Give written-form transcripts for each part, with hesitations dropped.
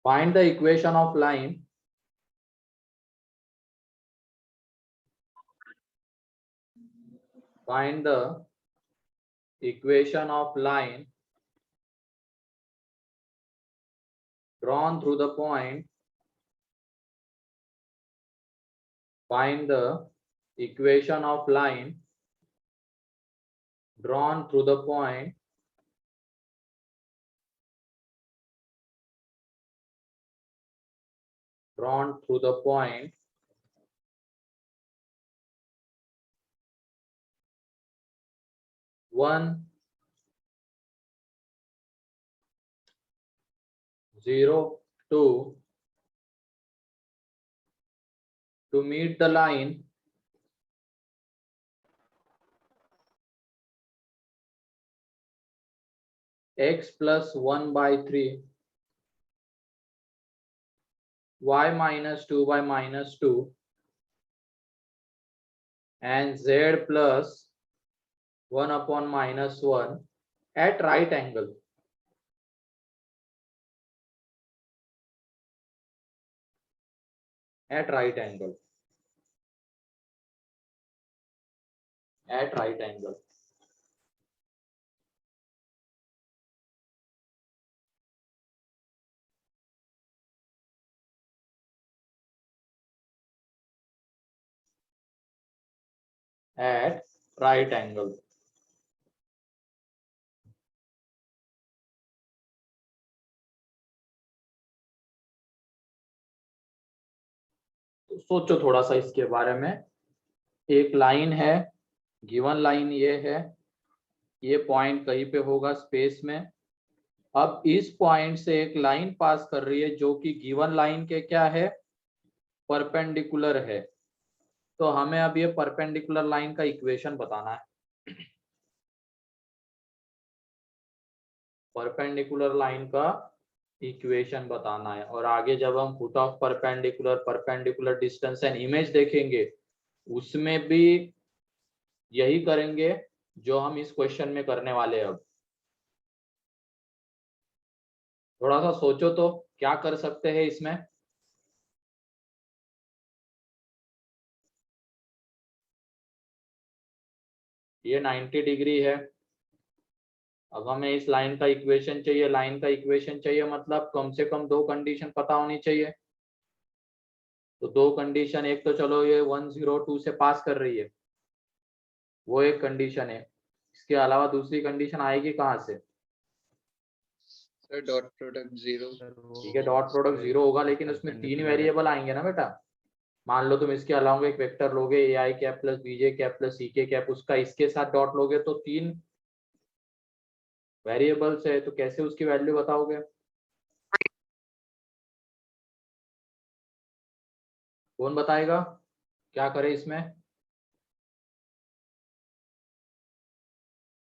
Find the equation of line drawn through the point. Find the equation of line drawn through the point one, 0, 2 to meet the line x plus 1 by 3, y minus 2 by minus 2, and z plus 1 upon minus 1 at right angle. At right angle. At right angle. At right angle. तो सोचो थोड़ा सा इसके बारे में। एक line है, given line ये है, ये पॉइंट कहीं पे होगा स्पेस में। अब इस पॉइंट से एक लाइन पास कर रही है जो कि गिवन लाइन के क्या है, परपेंडिकुलर है। तो हमें अब ये परपेंडिकुलर लाइन का इक्वेशन बताना है। परपेंडिकुलर लाइन का इक्वेशन बताना है। और आगे जब हम foot of perpendicular distance and image देखेंगे उसमें भी यही करेंगे जो हम इस क्वेश्चन में करने वाले हैं। अब थोड़ा सा सोचो तो क्या कर सकते हैं इसमें। ये 90 डिग्री है। अब हमें इस लाइन का इक्वेशन चाहिए। लाइन का इक्वेशन चाहिए मतलब कम से कम दो कंडीशन पता होनी चाहिए। तो दो कंडीशन, एक तो चलो ये 102 से पास कर रही है, वो एक कंडीशन है। इसके अलावा दूसरी कंडीशन आएगी कहाँ से? Sir dot product 0। ठीक है, डॉट प्रोडक्ट 0 होगा, लेकिन उसमें 3 वेरिएबल आएंगे ना बेटा। मान लो तुम इसके अलावा एक वेक्टर लोगे ए आई कैप प्लस बीजे कैप प्लस सी के कैप, उसका इसके साथ डॉट लोगे तो 3 वेरिएबल्स है, तो कैसे उसकी वैल्यू बताओगे? कौन बताएगा? क्या करे इसमें?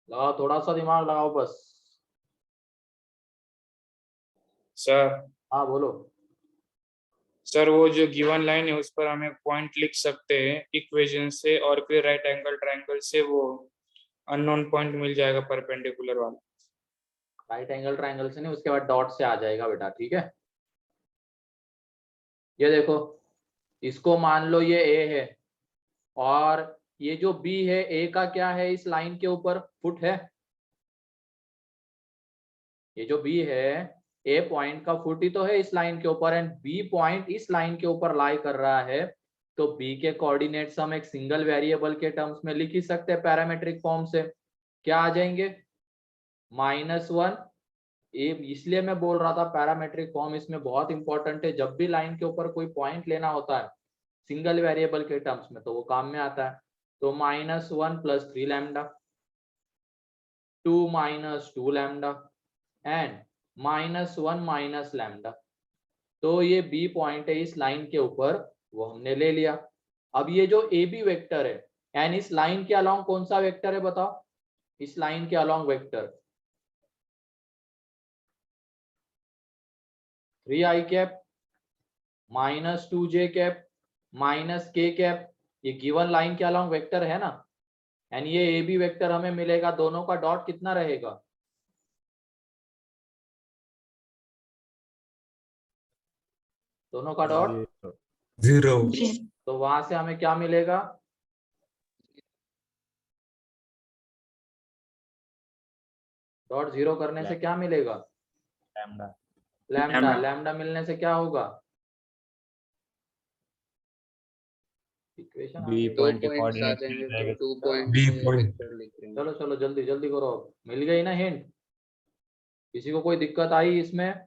लगाओ, थोड़ा सा दिमाग लगाओ बस। सर हाँ बोलो। सर वो जो गिवन लाइन है उस पर हमें पॉइंट लिख सकते हैं इक्वेशन से, और फिर राइट एंगल ट्रायंगल से वो अननोन पॉइंट मिल जाएगा परपेंडिकुलर वाला। राइट एंगल ट्रायंगल से नहीं, उसके बाद डॉट से आ जाएगा बेटा। ठीक है, ये देखो, इसको मान लो ये ए है और ये जो बी है, ए का क्या है इस लाइन के ऊपर? फुट है। ये जो बी है, ए पॉइंट का फुट ही तो है इस लाइन के ऊपर, एंड बी पॉइंट इस लाइन के ऊपर लाई कर रहा है। तो बी के कोऑर्डिनेट्स हम एक सिंगल वेरिएबल के टर्म्स में लिख ही सकते हैं पैरामेट्रिक फॉर्म से। क्या आ जाएंगे? -1। इसलिए मैं बोल रहा था पैरामेट्रिक फॉर्म इसमें बहुत इंपॉर्टेंट है। जब भी लाइन के ऊपर कोई पॉइंट लेना होता है सिंगल वेरिएबल के टर्म्स में तो वो काम में आता है। तो -1 plus 3 lambda, 2 minus 2 lambda and -1 minus lambda. तो ये बी पॉइंट है इस लाइन के ऊपर, वो हमने ले लिया। अब ये जो ए बी वेक्टर है, एंड इस लाइन के अलोंग कौन सा वेक्टर है बताओ? इस लाइन के along vector 3i cap -2j cap -k cap, ये गिवन लाइन के अलोंग वेक्टर है ना। एंड ये ए बी वेक्टर हमें मिलेगा, दोनों का डॉट कितना रहेगा? दोनों का डॉट 0 तो वहां से हमें क्या मिलेगा, डॉट 0 करने से क्या मिलेगा, लैम्डा लैम्डा। लैम्डा मिलने से क्या होगा, इक्वेशन आ बी गई। 2 पॉइंट के पॉइंट्स आ कोऑर्डिनेट जाएंगे तो 2 पॉइंट बी में पॉइंट वेक्टर लिख रहे हैं। चलो चलो जल्दी जल्दी करो, अब मिल गई ना हिंट, किसी को कोई दिक्कत आई इसमें।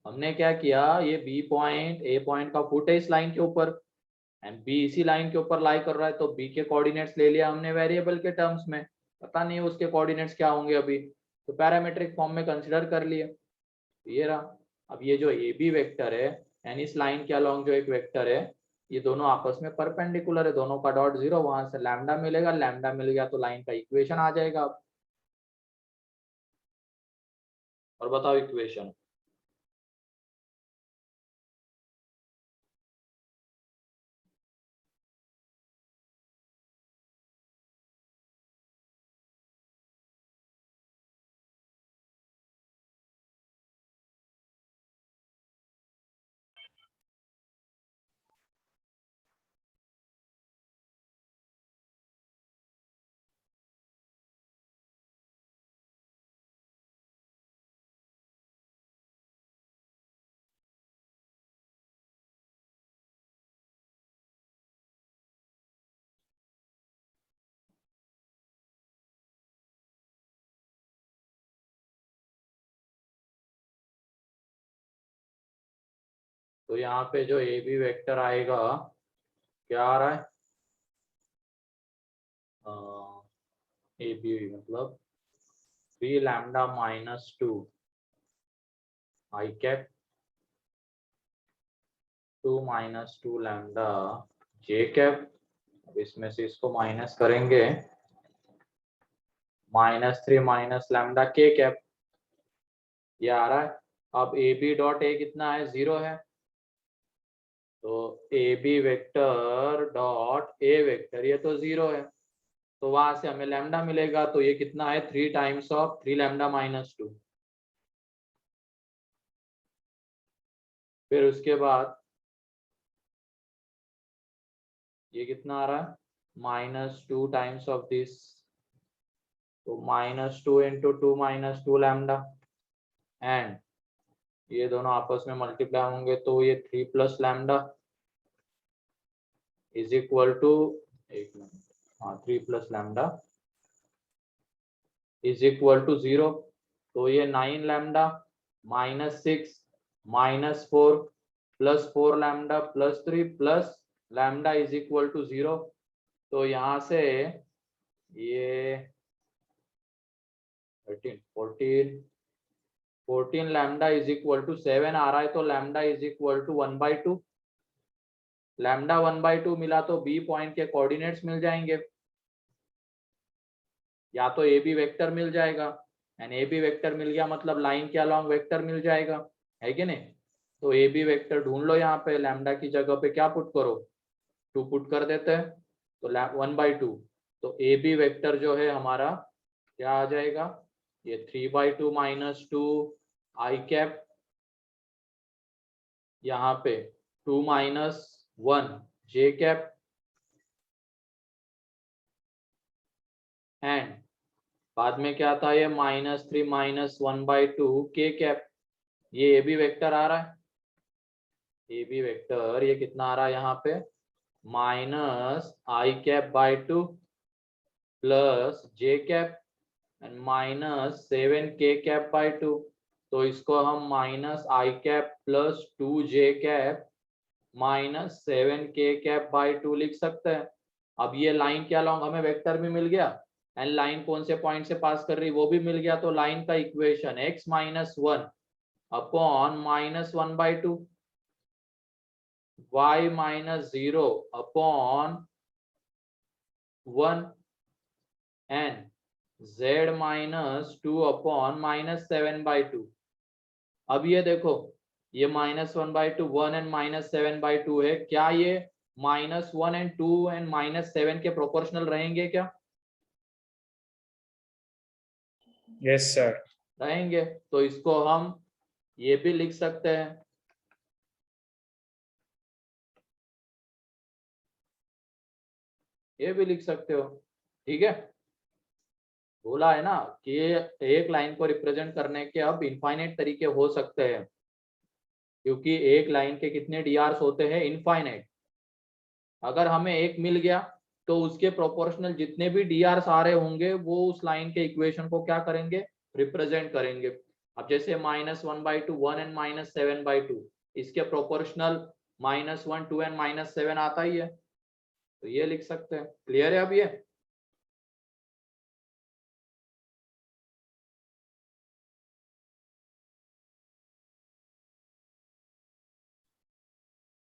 हमने क्या किया, ये बी पॉइंट ए पॉइंट का फुट है इस लाइन के ऊपर एंड बी इसी लाइन के ऊपर लाई कर रहा है, तो बी के कोऑर्डिनेट्स ले लिया हमने वेरिएबल के टर्म्स में, पता नहीं उसके कोऑर्डिनेट्स क्या होंगे अभी, तो पैरामीट्रिक फॉर्म में कंसिडर कर लिए, ये रहा। अब ये जो ए बी वेक्टर है एंड इस लाइन के अलोंग जो एक वेक्टर है, ये दोनों आपस में परपेंडिकुलर है, दोनों का डॉट 0, वहां से लैम्डा मिलेगा, लैम्डा मिल गया तो लाइन का इक्वेशन आ जाएगा। अब और बताओ इक्वेशन, तो यहाँ पे जो ए बी वेक्टर आएगा क्या आ रहा है, ए बी मतलब 3 lambda minus 2 i cap 2 minus 2 lambda J cap. अब इसमें से इसको माइनस करेंगे, -3 माइनस लैम्डा के कैप, ये आ रहा है। अब ए बी डॉट ए कितना है, 0 है, तो A B vector dot A vector ये तो 0 है, तो वहां से हमें लैम्डा मिलेगा, तो ये कितना है 3 टाइम्स ऑफ 3 लैम्डा माइनस 2। फिर उसके बाद ये कितना आ रहा है, -2 टाइम्स ऑफ दिस, तो -2 इंटू 2 माइनस 2 लैम्डा एंड ये दोनों आपस में मल्टीप्लाई होंगे तो ये 3 plus lambda is equal to, एक मिनट, हाँ 3 plus lambda is equal to 0, तो ये 9 lambda -6 -4 plus 4 lambda plus 3 plus lambda is equal to 0, तो यहाँ से ये 14 लैम्डा इज इक्वल टू 7 आ रहा है, तो lambda is equal to 1/2, lambda 1/2 मिला तो बी पॉइंट के कोऑर्डिनेट्स मिल जाएंगे, या तो ए बी वेक्टर मिल जाएगा एंड ए बी वेक्टर मिल गया मतलब लाइन के अलोंग वेक्टर मिल जाएगा, है कि नहीं। तो ए बी वेक्टर ढूंढ लो, यहाँ पे लैम्डा की जगह पे क्या पुट करो, 2 पुट कर देते हैं, तो 1/2, तो ए बी वेक्टर जो है हमारा क्या आ जाएगा, ये 3/2 माइनस 2 आई कैप, यहाँ पे 2 माइनस 1 जे कैप एंड बाद में क्या था, ये -3 माइनस 1/2 के कैप, ये ए बी वेक्टर आ रहा है, ए बी वेक्टर ये कितना आ रहा है यहाँ पे, -i/2 plus j cap and -7k/2, तो इसको हम -i/ प्लस 2j -7k/2 लिख सकते हैं। अब ये लाइन के अलोंग हमें वेक्टर भी मिल गया एंड लाइन कौन से पॉइंट से पास कर रही वो भी मिल गया, तो लाइन का equation x-1 upon -1/2 y-0 upon 1 and z-2 upon -7/2। अब ये देखो, ये -1/2 1 एंड -7/2 है, क्या ये -1 एंड 2 एंड -7 के प्रोपोर्शनल रहेंगे क्या, यस सर। रहेंगे, तो इसको हम ये भी लिख सकते हैं ये भी लिख सकते हो, ठीक है। बोला है ना कि एक लाइन को रिप्रेजेंट करने के अब इनफाइनाइट तरीके हो सकते हैं, क्योंकि एक लाइन के कितने डीआरस होते हैं, इनफाइनाइट। अगर हमें एक मिल गया तो उसके प्रोपोर्शनल जितने भी डीआरस आ रहे होंगे वो उस लाइन के इक्वेशन को क्या करेंगे, रिप्रेजेंट करेंगे। अब जैसे -1/2 1 एंड -7/2, इसके प्रोपोर्शनल -1 2 एंड -7 आता ही है, तो ये लिख सकते हैं। क्लियर है अब ये?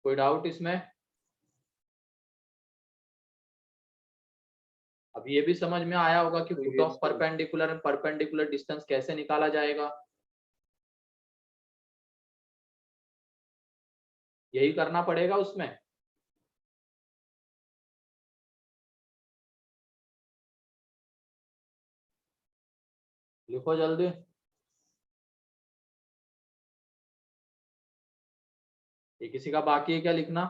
कोई डाउट इसमें? अब ये भी समझ में आया होगा कि foot of perpendicular and perpendicular distance कैसे निकाला जाएगा। यही करना पड़ेगा उसमें। लिखो जल्दी। ये किसी का बाकी है क्या लिखना?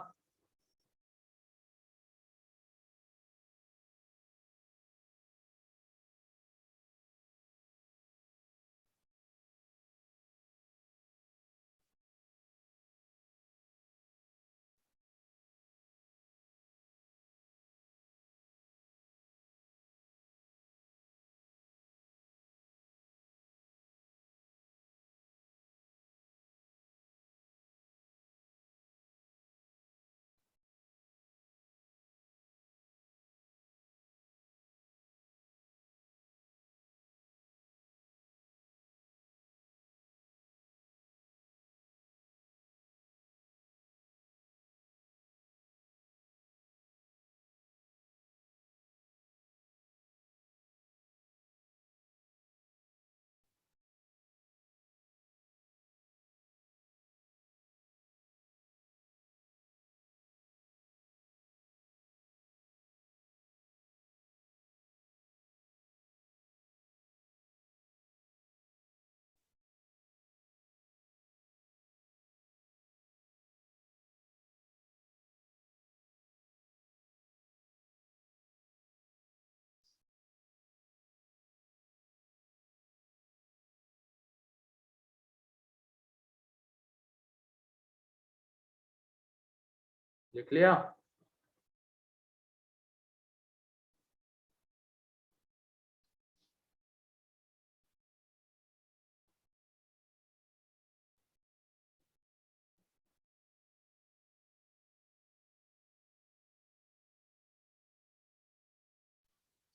लिख लिया?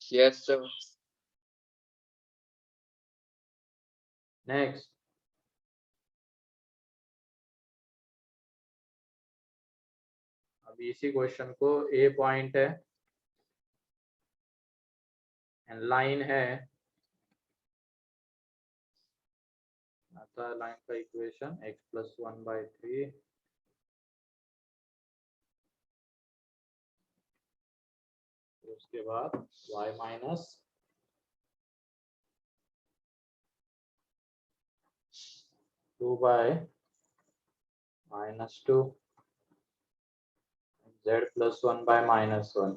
Yes, sir. नेक्स्ट। अब इसी क्वेश्चन को ए पॉइंट है एंड लाइन है, आता है लाइन का इक्वेशन x+1/3 उसके बाद y माइनस 2/-2 z+1/-1।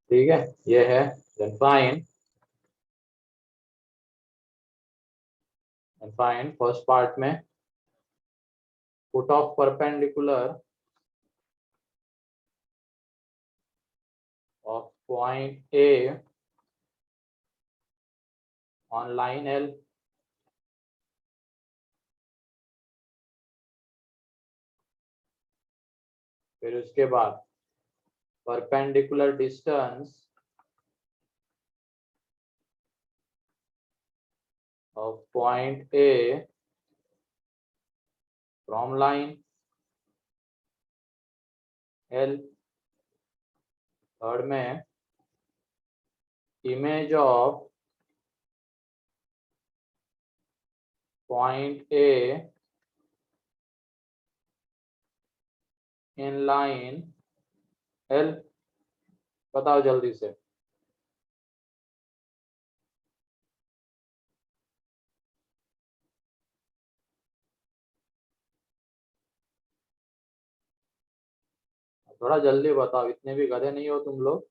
ठीक है, ये है। देन फाइन फर्स्ट पार्ट में put off perpendicular of point A on line L, फिर उसके बाद perpendicular distance of point A from line L, third में image of point A in line L। बताओ जल्दी से। थोड़ा जल्दी बताओ, इतने भी गधे नहीं हो तुम लोग,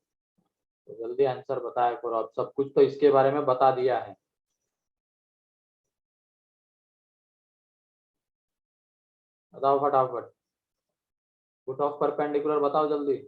तो जल्दी आंसर बताया करो। अब सब कुछ तो इसके बारे में बता दिया है। बताओ फटाफट, फुट ऑफ परपेंडिकुलर बताओ जल्दी।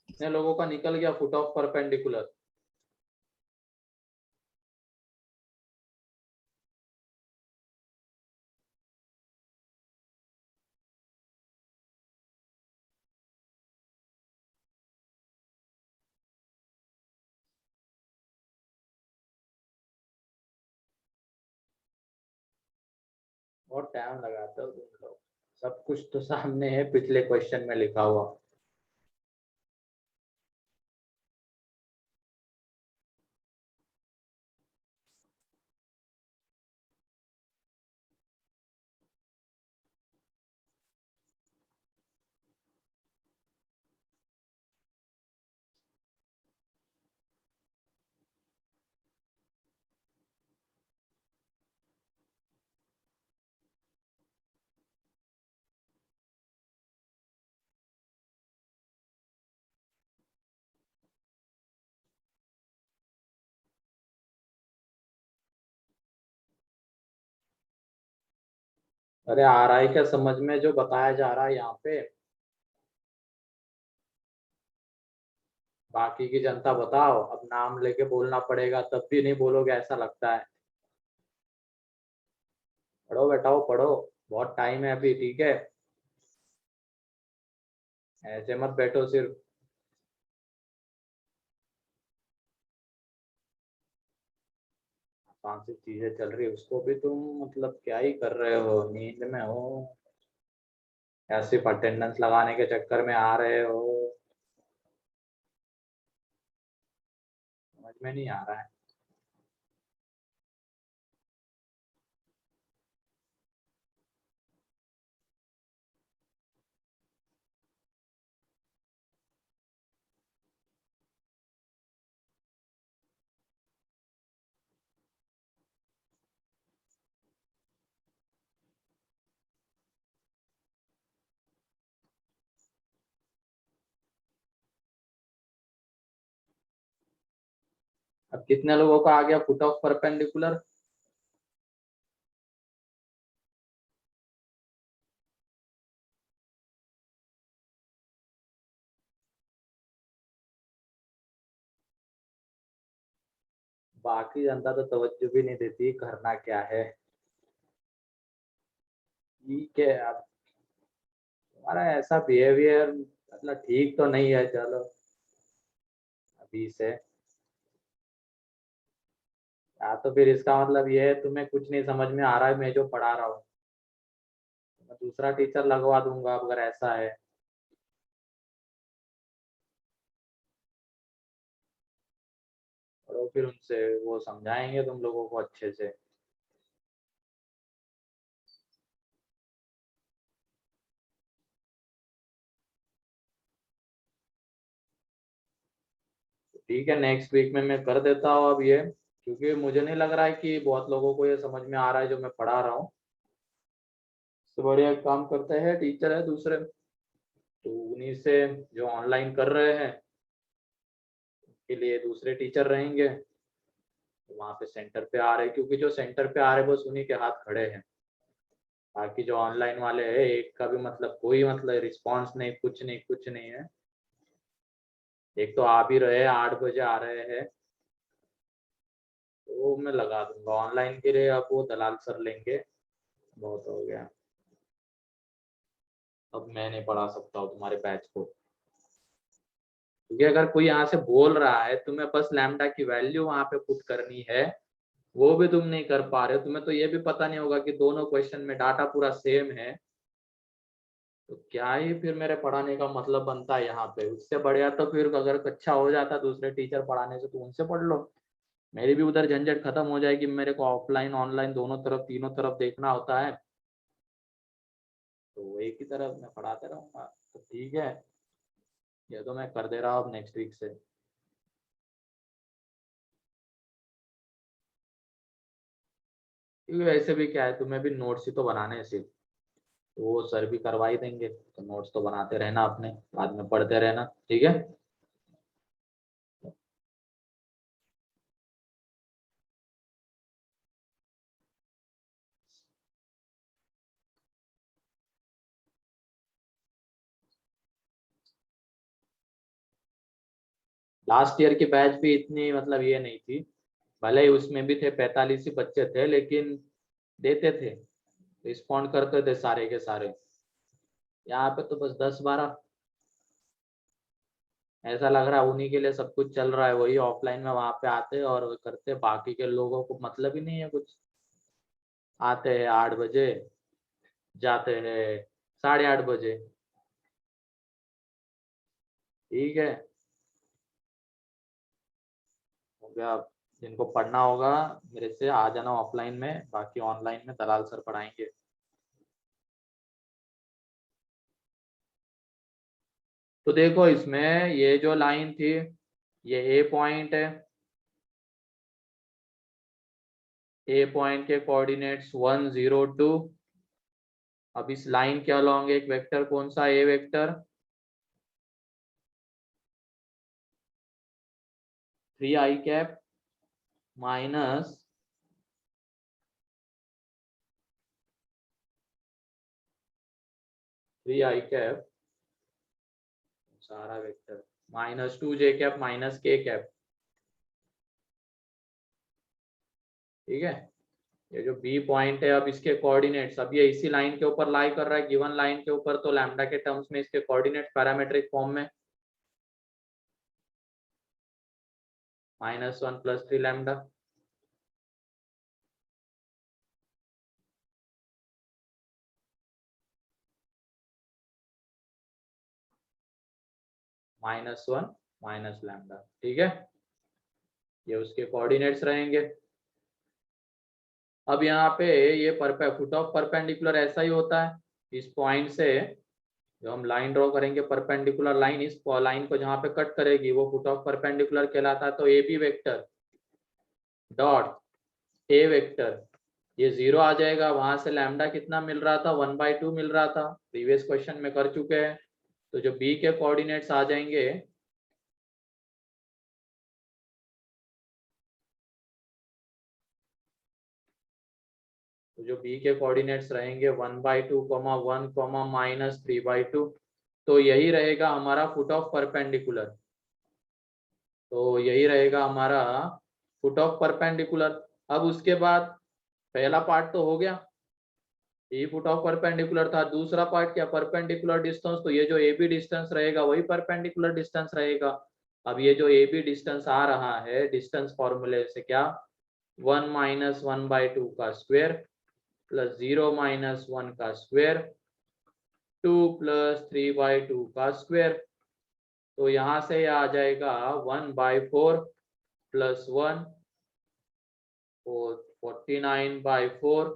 कितने लोगों का निकल गया फुट ऑफ परपेंडिकुलर? बहुत टाइम लगाते हो तुम लोग, सब कुछ तो सामने है पिछले क्वेश्चन में लिखा हुआ। अरे आ रहा है क्या समझ में जो बताया जा रहा है यहाँ पे? बाकी की जनता बताओ, अब नाम लेके बोलना पड़ेगा तब भी नहीं बोलोगे ऐसा लगता है। पढ़ो बेटाओ पढ़ो, बहुत टाइम है अभी, ठीक है? ऐसे मत बैठो सिर्फ। आसान सी चीजें चल रही है उसको भी तुम मतलब क्या ही कर रहे हो, नींद में हो या सिर्फ अटेंडेंस लगाने के चक्कर में आ रहे हो? समझ में नहीं आ रहा है। अब कितने लोगों का आ गया फुट ऑफ परपेंडिकुलर? बाकी जनता तो तवज्जो भी नहीं देती, करना क्या है। ठीक है, अब तुम्हारा ऐसा बिहेवियर मतलब ठीक तो नहीं है। चलो अभी से, या तो फिर इसका मतलब ये है तुम्हें कुछ नहीं समझ में आ रहा है मैं जो पढ़ा रहा हूँ। मैं दूसरा टीचर लगवा दूंगा अगर ऐसा है। और फिर उनसे वो समझाएंगे तुम लोगों को अच्छे से। ठीक है, नेक्स्ट वीक में मैं कर देता हूँ अब ये, क्योंकि मुझे नहीं लग रहा है कि बहुत लोगों को ये समझ में आ रहा है जो मैं पढ़ा रहा हूँ। तो बढ़िया काम करते हैं, टीचर है दूसरे, तो उन्हीं से जो ऑनलाइन कर रहे हैं के लिए दूसरे टीचर रहेंगे। तो वहाँ पे सेंटर पे आ रहे, क्योंकि जो सेंटर पे आ रहे बस उन्हीं के हाथ खड़े हैं। बाकी जो ऑनलाइन वाले हैं एक का भी मतलब कोई मतलब रिस्पांस नहीं, कुछ नहीं, कुछ नहीं है। एक तो आ भी रहे हैं, 8 बजे आ रहे हैं, तो मैं लगा दूंगा। ऑनलाइन के लिए अब वो दलाल सर लेंगे, बहुत हो गया। अब मैं नहीं पढ़ा सकता हूँ तुम्हारे बैच को, क्योंकि अगर कोई यहाँ से बोल रहा है तुम्हें बस लैम्डा की वैल्यू वहां पे पुट करनी है, वो भी तुम नहीं कर पा रहे हो, तुम्हें तो ये भी पता नहीं होगा कि दोनों क्वेश्चन में डाटा पूरा सेम है, तो क्या ही फिर मेरे पढ़ाने का मतलब बनता है यहाँ पे। उससे बढ़िया तो फिर अगर अच्छा हो जाता दूसरे टीचर पढ़ाने से तो उनसे पढ़ लो, मेरी भी उधर झंझट खत्म हो जाएगी। मेरे को ऑफलाइन ऑनलाइन दोनों तरफ तीनों तरफ देखना होता है, तो एक ही तरफ मैं पढ़ाते रहूंगा। तो ठीक है, ये तो मैं कर दे रहा हूँ नेक्स्ट वीक से। क्योंकि वैसे भी क्या है, तुम्हें भी नोट्स ही तो बनाने हैं सिर्फ, तो वो सर भी करवा ही देंगे, तो नोट्स तो बनाते रहना अपने, बाद में पढ़ते रहना, ठीक है। लास्ट ईयर की बैच भी इतनी मतलब ये नहीं थी, भले ही उसमें भी थे 45 ही बच्चे थे, लेकिन देते थे, रिस्पॉन्ड करते थे सारे के सारे। यहाँ पे तो बस 10-12, ऐसा लग रहा है उन्हीं के लिए सब कुछ चल रहा है, वही ऑफलाइन में वहां पे आते और वो करते, बाकी के लोगों को मतलब ही नहीं है कुछ। आते हैं 8 बजे, जाते हैं 8:30 बजे, ठीक है, हो गया। जिनको पढ़ना होगा मेरे से आ जाना ऑफलाइन में, बाकी ऑनलाइन में दलाल सर पढ़ाएंगे। तो देखो इसमें ये जो लाइन थी, ये ए पॉइंट है, ए पॉइंट के कोऑर्डिनेट्स 1 0 2। अब इस लाइन के अलोंग एक वेक्टर कौन सा, A vector 3i cap minus 3i cap, सारा vector minus 2j cap minus k cap, ठीक है। ये जो बी पॉइंट है, अब इसके कोऑर्डिनेट्स, अब ये इसी लाइन के ऊपर लाई कर रहा है, गिवन लाइन के ऊपर, तो लैम्डा के टर्म्स में इसके कोऑर्डिनेट्स पैरामेट्रिक फॉर्म में -1 + 3 लैम्डा, -1 माइनस लैम्डा, ठीक है। ये उसके कोऑर्डिनेट्स रहेंगे। अब यहाँ पे ये फुट ऑफ परपेंडिकुलर ऐसा ही होता है, इस पॉइंट से जो हम लाइन ड्रॉ करेंगे, परपेंडिकुलर लाइन, इस लाइन को जहाँ पे कट करेगी वो फुट ऑफ परपेंडिकुलर कहलाता है। तो A B vector dot A vector, ये 0 आ जाएगा। वहां से लैम्डा कितना मिल रहा था, 1/2 मिल रहा था, प्रीवियस क्वेश्चन में कर चुके हैं। तो जो बी के कोऑर्डिनेट्स आ जाएंगे, तो जो बी के कोऑर्डिनेट्स रहेंगे 1/2, 1, -3/2, तो यही रहेगा हमारा फुट ऑफ परपेंडिकुलर। तो यही रहेगा हमारा फुट ऑफ परपेंडिकुलर। अब उसके बाद पहला पार्ट तो हो गया, ए फुट ऑफ परपेंडिकुलर था। दूसरा पार्ट क्या, परपेंडिकुलर डिस्टेंस, तो ये जो ए बी डिस्टेंस रहेगा वही परपेंडिकुलर डिस्टेंस रहेगा। अब ये जो ए बी डिस्टेंस आ रहा है, डिस्टेंस फॉर्मूले से क्या, 1 - 1/2 का स्क्वायर प्लस 0 - 1 का स्क्वायर 2 + 3/2 का स्क्वायर। तो यहाँ से आ जाएगा 1/4 + 1 49/4,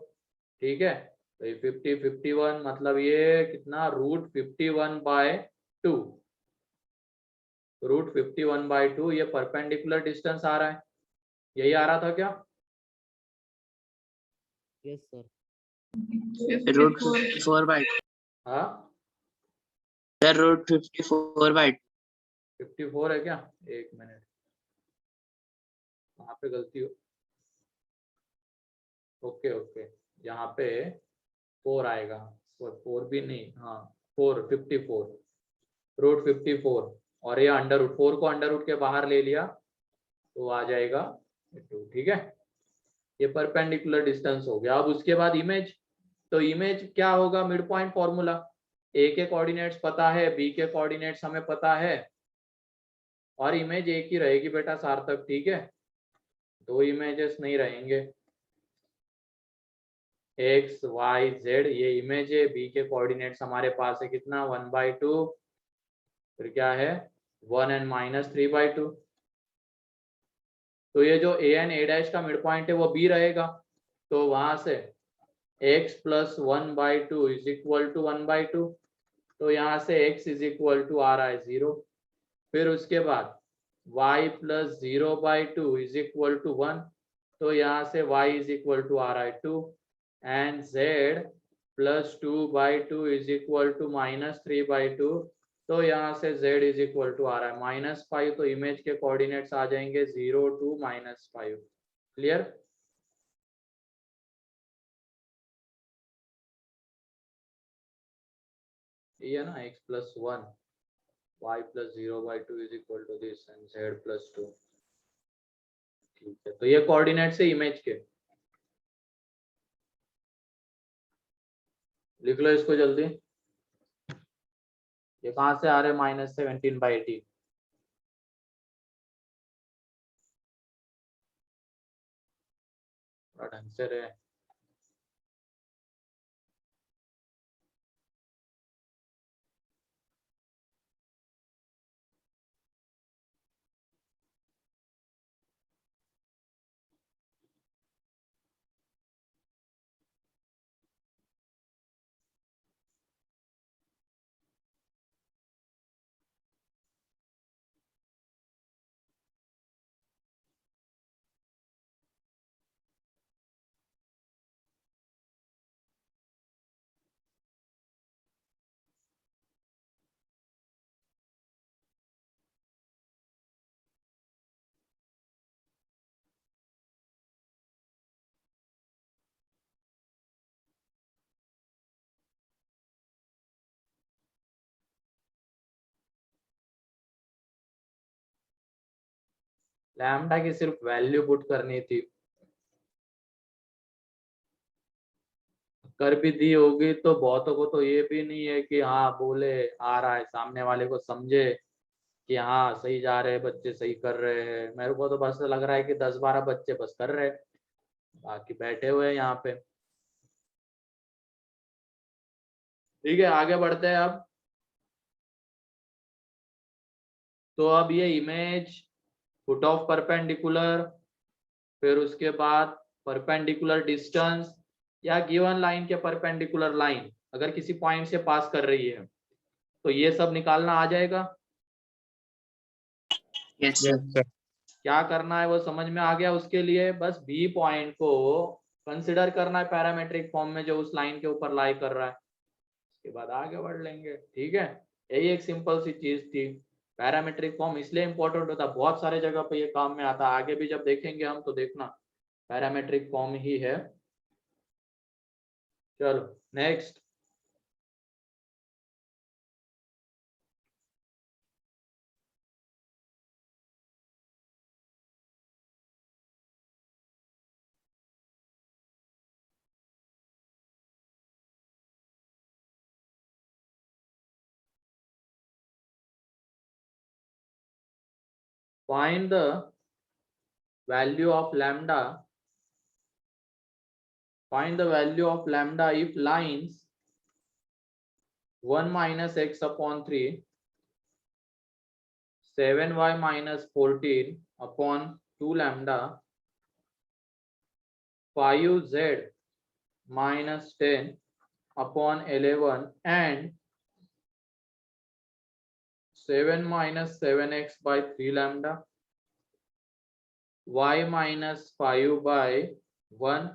ठीक है। तो ये 51, मतलब ये कितना, √51/2, √51/2 ये परपेंडिकुलर डिस्टेंस आ रहा है। यही आ रहा था क्या? Yes sir. √54/2 हाँ, सर, √54/2 54 है क्या, एक मिनट, वहां पे गलती हो, ओके ओके, यहाँ पे 4 आएगा, 4 भी नहीं, हाँ 4, 54, √54, और ये अंडर रूट 4 को अंडर रूट के बाहर ले लिया तो आ जाएगा 2, ठीक है। ये परपेंडिकुलर डिस्टेंस हो गया। अब उसके बाद इमेज, तो इमेज क्या होगा, मिड पॉइंट फॉर्मूला, ए के कोऑर्डिनेट्स पता है, बी के कोऑर्डिनेट्स हमें पता है, और इमेज एक ही रहेगी बेटा सार्थक, ठीक है, दो इमेजेस नहीं रहेंगे। एक्स वाई जेड ये इमेज है, बी के कोऑर्डिनेट्स हमारे पास है कितना 1/2, फिर क्या है 1 एंड -3/2। तो ये जो ए एंड ए डैश का मिड पॉइंट है वो बी रहेगा, तो वहां से x + 1/2 इज इक्वल टू 1/2, तो यहाँ से x इज इक्वल टू आ रहा है 0। फिर उसके बाद y + 0/2 इज इक्वल टू 1, तो यहाँ से y इज इक्वल टू आ रहा है 2, and z + 2/2 is equal to -3/2, तो यहाँ से z इज इक्वल टू आ रहा है -5, तो इमेज के कोऑर्डिनेट्स आ जाएंगे 0 to -5। क्लियर? ये है ना x + 1, y + 0/2 is equal to this and z + 2, ठीक है। तो ये कोऑर्डिनेट्स है इमेज के, लिख लो इसको जल्दी। ये कहाँ से आ रहे -17/18, ढंग से रहे। लैम्डा की सिर्फ वैल्यू पुट करनी थी, कर भी दी होगी तो बहुतों को तो ये भी नहीं है कि हाँ बोले आ रहा है, सामने वाले को समझे कि हाँ सही जा रहे हैं बच्चे, सही कर रहे हैं। मेरे को तो बस लग रहा है कि 10-12 बच्चे बस कर रहे हैं, बाकी बैठे हुए हैं यहाँ पे। ठीक है, आगे बढ़ते हैं अब। तो अब ये इमेज, फुट ऑफ परपेंडिकुलर, फिर उसके बाद परपेंडिकुलर डिस्टेंस या गिवन लाइन के परपेंडिकुलर लाइन अगर किसी पॉइंट से पास कर रही है तो ये सब निकालना आ जाएगा। Yes yes sir. सर। क्या करना है वो समझ में आ गया। उसके लिए बस बी पॉइंट को कंसिडर करना है पैरामेट्रिक फॉर्म में जो उस लाइन के ऊपर लाई कर रहा है, उसके बाद आगे बढ़ लेंगे। ठीक है, यही एक सिंपल सी चीज थी। पैरामेट्रिक फॉर्म इसलिए इंपॉर्टेंट होता है, बहुत सारे जगह पे ये काम में आता है, आगे भी जब देखेंगे हम तो देखना पैरामेट्रिक फॉर्म ही है। चलो next. Find the value of lambda. Find the value of lambda if lines 1 - x/3, 7y - 14 upon 2 lambda, 5z - 10 upon 11 and 7 - 7x by 3 lambda, y - 5/1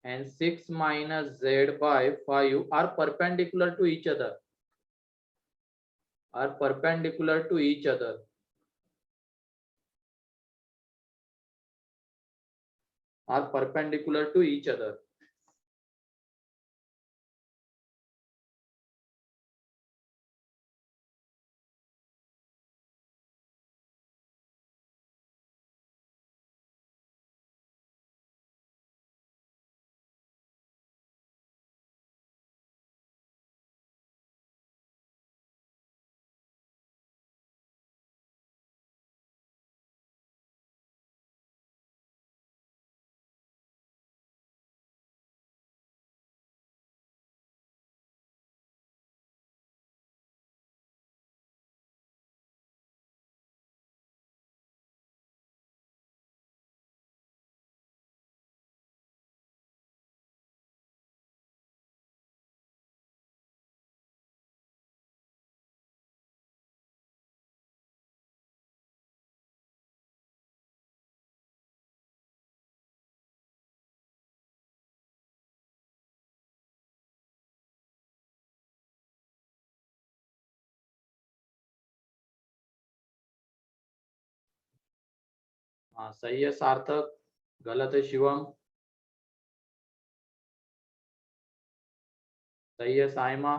and 6 - z by 5 are perpendicular to each other. Are perpendicular to each other. Are perpendicular to each other. हाँ सही है सार्थक, गलत है शिवम। सही है साइमा।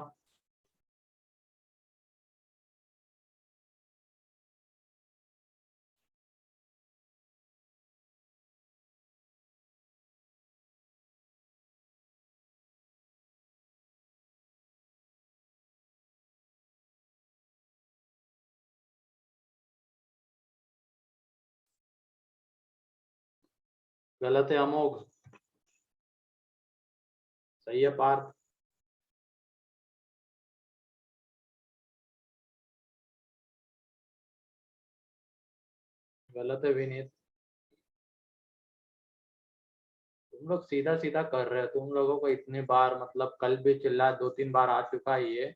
गलत है अमोघ। सही है पार्थ। गलत है विनीत। तुम लोग सीधा सीधा कर रहे हो, तुम लोगों को इतनी बार मतलब कल भी चिल्ला 2-3 बार आ चुका है ये।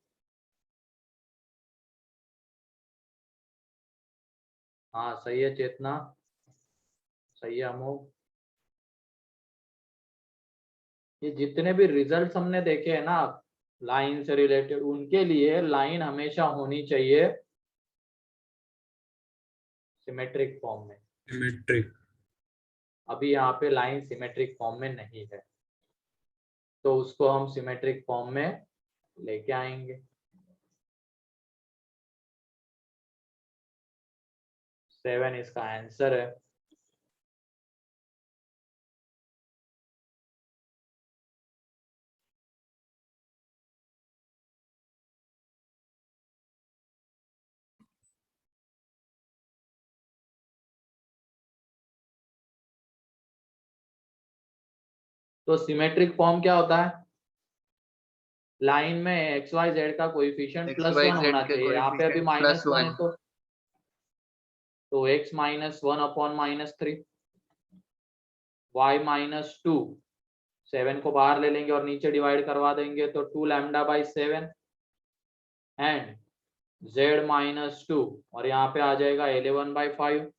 हाँ सही है चेतना। सही है अमोघ। ये जितने भी रिजल्ट्स हमने देखे हैं ना लाइन से रिलेटेड, उनके लिए लाइन हमेशा होनी चाहिए सिमेट्रिक फॉर्म में। सिमेट्रिक। अभी यहाँ पे लाइन सिमेट्रिक फॉर्म में नहीं है, तो उसको हम सिमेट्रिक फॉर्म में लेके आएंगे। 7 इसका आंसर है। तो सिमेट्रिक फॉर्म क्या होता है? लाइन में एक्स वाई जेड का coefficient X plus Y 1 Z होना के चाहिए। यहाँ पे अभी कोएफिशिएंट प्लस -1 है, 1। तो x -1 अपॉन -3, y -2, 7 को बाहर ले लेंगे और नीचे डिवाइड करवा देंगे तो 2 लैम्डा बाई 7 एंड z -2 और यहाँ पे आ जाएगा 11/5।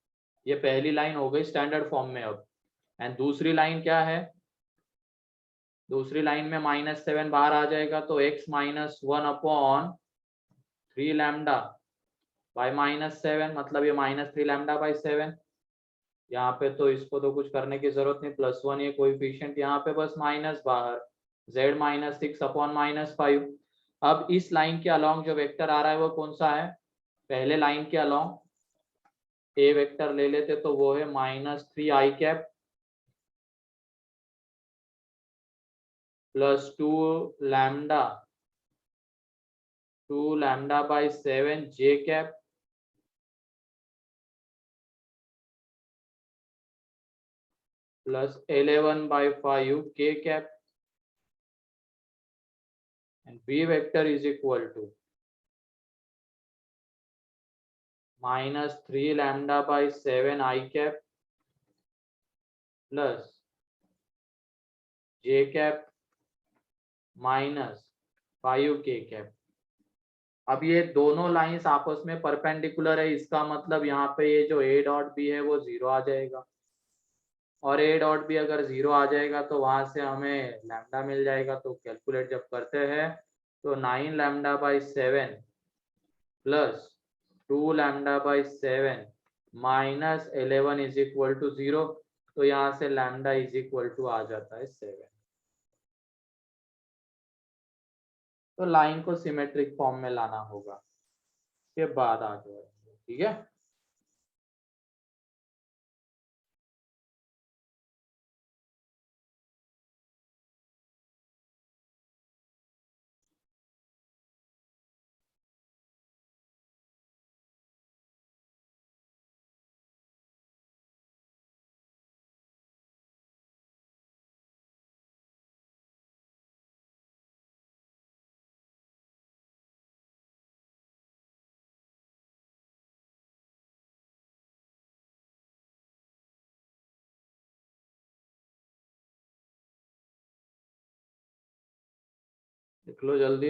ये पहली लाइन हो गई स्टैंडर्ड फॉर्म में। अब एंड दूसरी लाइन क्या है? दूसरी लाइन में -7 बाहर आ जाएगा तो x -1 अपॉन 3 लैम्डा बाई -7, मतलब ये -3 लैम्डा बाई 7। यहाँ पे तो इसको तो कुछ करने की जरूरत नहीं, +1 ये कोएफिशिएंट, यहाँ पे बस माइनस बाहर, z -6 अपॉन -5। अब इस लाइन के अलोंग जो वेक्टर आ रहा है वो कौन सा है? पहले लाइन के अलोंग ए वेक्टर ले लेते तो वो है -3i cap plus 2 lambda by 7 J cap plus 11/5 के cap and b vector is equal to -3 lambda by 7 I cap plus j cap -5 k cap। अब ये दोनों लाइंस आपस में परपेंडिकुलर है, इसका मतलब यहाँ पे ये जो a डॉट बी है वो 0 आ जाएगा, और a डॉट बी अगर 0 आ जाएगा तो वहां से हमें लैम्डा मिल जाएगा। तो कैलकुलेट जब करते हैं तो 9 lambda by 7 plus 2 lambda by 7 -11 is equal to 0। तो यहाँ से लैम्डा इज इक्वल टू आ जाता है 7। तो लाइन को सिमेट्रिक फॉर्म में लाना होगा, के बाद आ जाएगा। ठीक है। लिख लो जल्दी।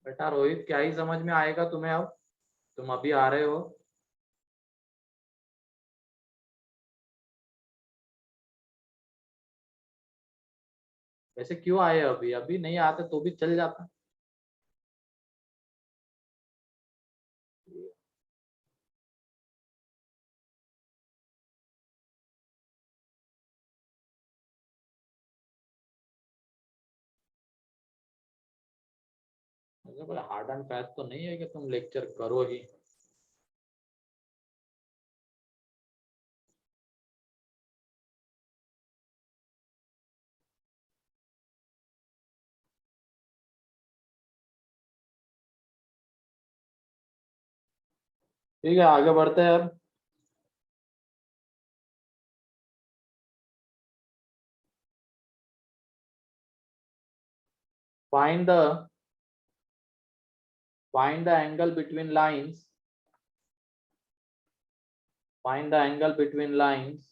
बेटा रोहित, क्या ही समझ में आएगा तुम्हें अब? तुम अभी आ रहे हो। वैसे क्यों आए अभी? अभी नहीं आते तो भी चल जाता। ऐसा कोई हार्ड एंड फास्ट तो नहीं है कि तुम लेक्चर करो ही। ठीक है, आगे बढ़ते हैं अब। Find the angle between lines. Find the angle between lines.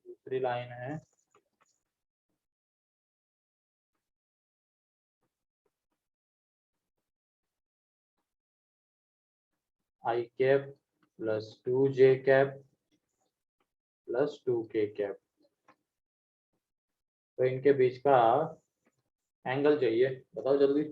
दूसरी लाइन है I cap plus 2j cap plus 2k cap। तो इनके बीच का एंगल चाहिए, बताओ जल्दी।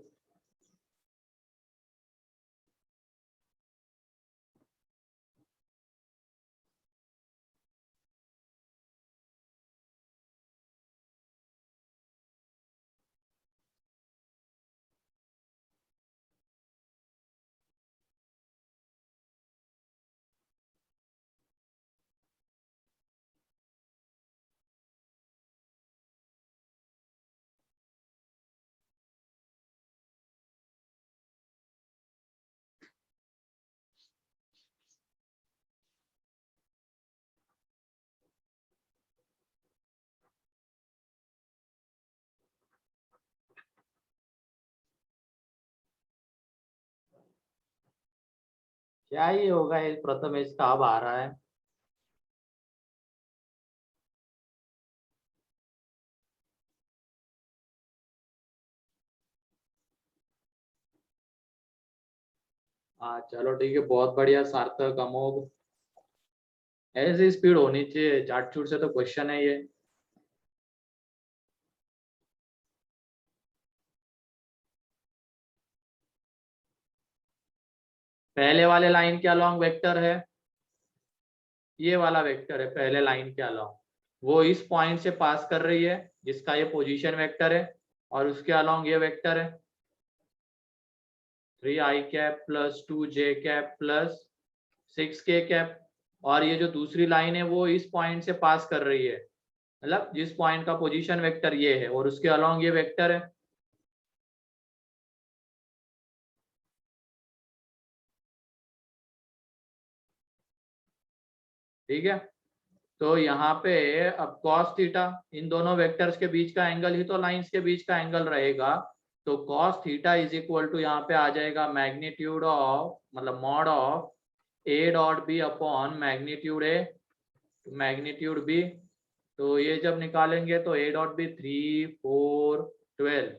क्या ही होगा, ये प्रथमेश का अब आ रहा है। हाँ चलो ठीक है, बहुत बढ़िया सार्थक, अमोघ। ऐसी स्पीड होनी चाहिए, चाट चूट से तो क्वेश्चन है ये। पहले वाले लाइन के अलोंग वेक्टर है, ये वाला वेक्टर है पहले लाइन के अलोंग। वो इस पॉइंट से पास कर रही है जिसका ये पोजीशन वेक्टर है, और उसके अलोंग ये वेक्टर है 3i cap plus 2j cap plus 6k cap. और ये जो दूसरी लाइन है वो इस पॉइंट से पास कर रही है, मतलब जिस पॉइंट का पोजीशन वेक्टर ये है और उसके अलोंग ये वेक्टर है। ठीक है, तो यहाँ पे अब cos थीटा, इन दोनों वेक्टर्स के बीच का एंगल ही तो लाइंस के बीच का एंगल रहेगा। तो cos theta is equal to यहाँ पे आ जाएगा मैग्नीट्यूड ऑफ, मतलब mod of A dot B upon magnitude A magnitude B. तो ये जब निकालेंगे तो ए डॉट बी 3 4 12,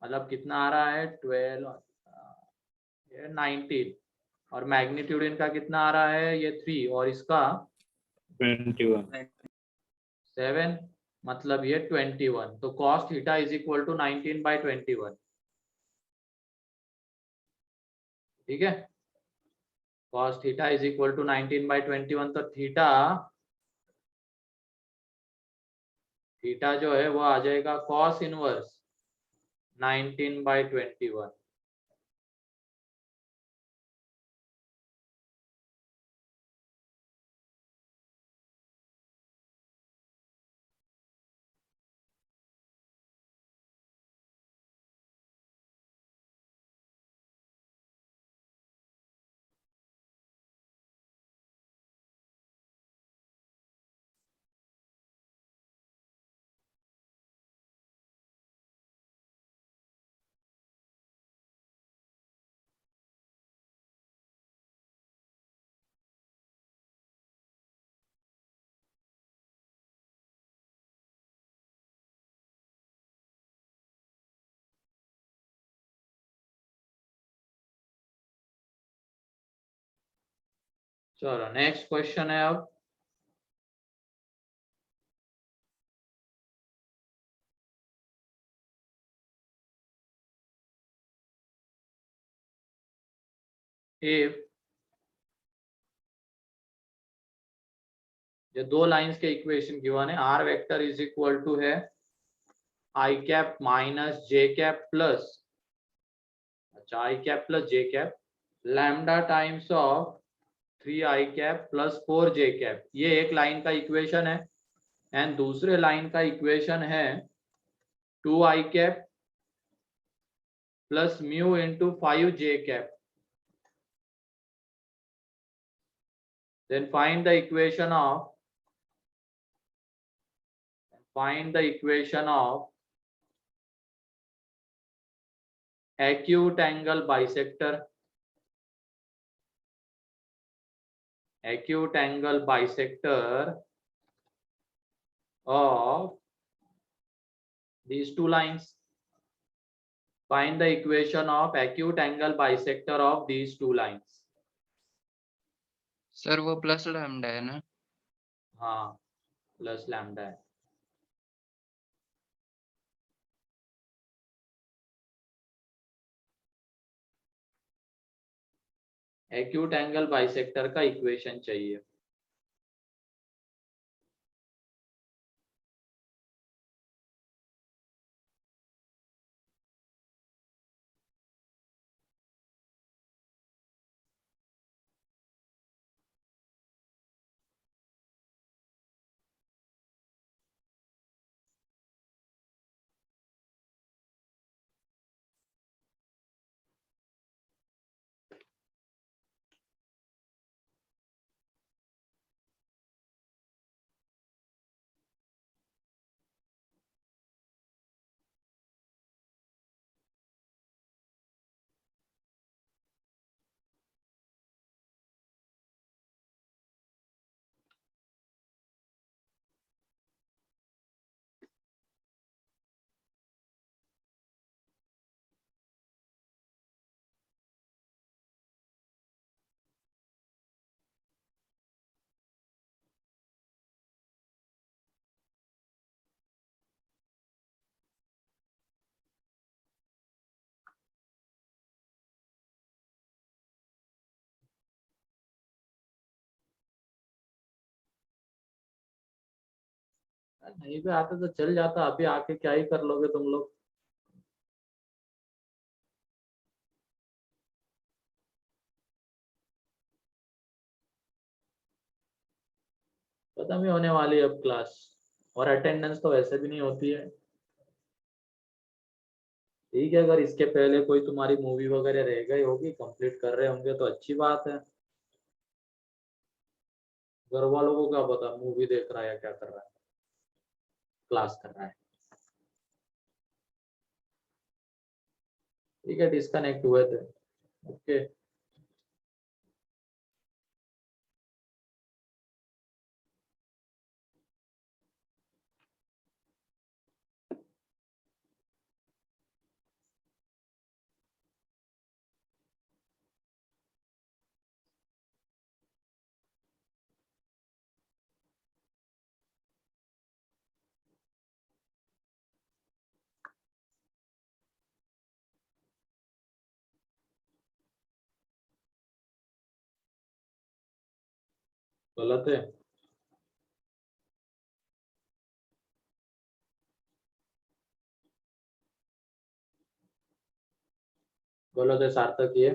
मतलब कितना आ रहा है 12, ये 19। और मैग्नीट्यूड इनका कितना आ रहा है, ये 3 और इसका 21। 7, मतलब ये 21। तो cos theta is equal to 19/21। ठीक है, cos theta is equal to 19/21। तो थीटा थीटा जो है वो आ जाएगा cos इनवर्स 19/21। चलो नेक्स्ट क्वेश्चन है अब। if जो दो लाइंस के इक्वेशन गिवन है, R vector is equal to है i cap minus j cap plus, अच्छा i cap plus j cap lambda times of 3 i cap plus 4 j cap, ये एक लाइन का इक्वेशन है। एंड दूसरे लाइन का इक्वेशन है 2 i cap plus mu into 5 j cap. Then find the equation of acute angle bisector of these two lines. Find the equation of acute angle bisector of these two lines. Sir वो plus lambda है ना? हाँ plus lambda है। Acute angle bisector का equation चाहिए। नहीं भी आता तो चल जाता, अभी आके क्या ही कर लोगे तुम लोग। खत्म ही होने वाली है अब क्लास, और अटेंडेंस तो वैसे भी नहीं होती है। ठीक है, अगर इसके पहले कोई तुम्हारी मूवी वगैरह रह गई होगी, कंप्लीट कर रहे होंगे तो अच्छी बात है। घर वालों को क्या पता मूवी देख रहा है या क्या कर रहा है, क्लास कर रहा है। ठीक है, डिस्कनेक्ट हुए थे। ओके गलत है। गलत है सार्थक ये।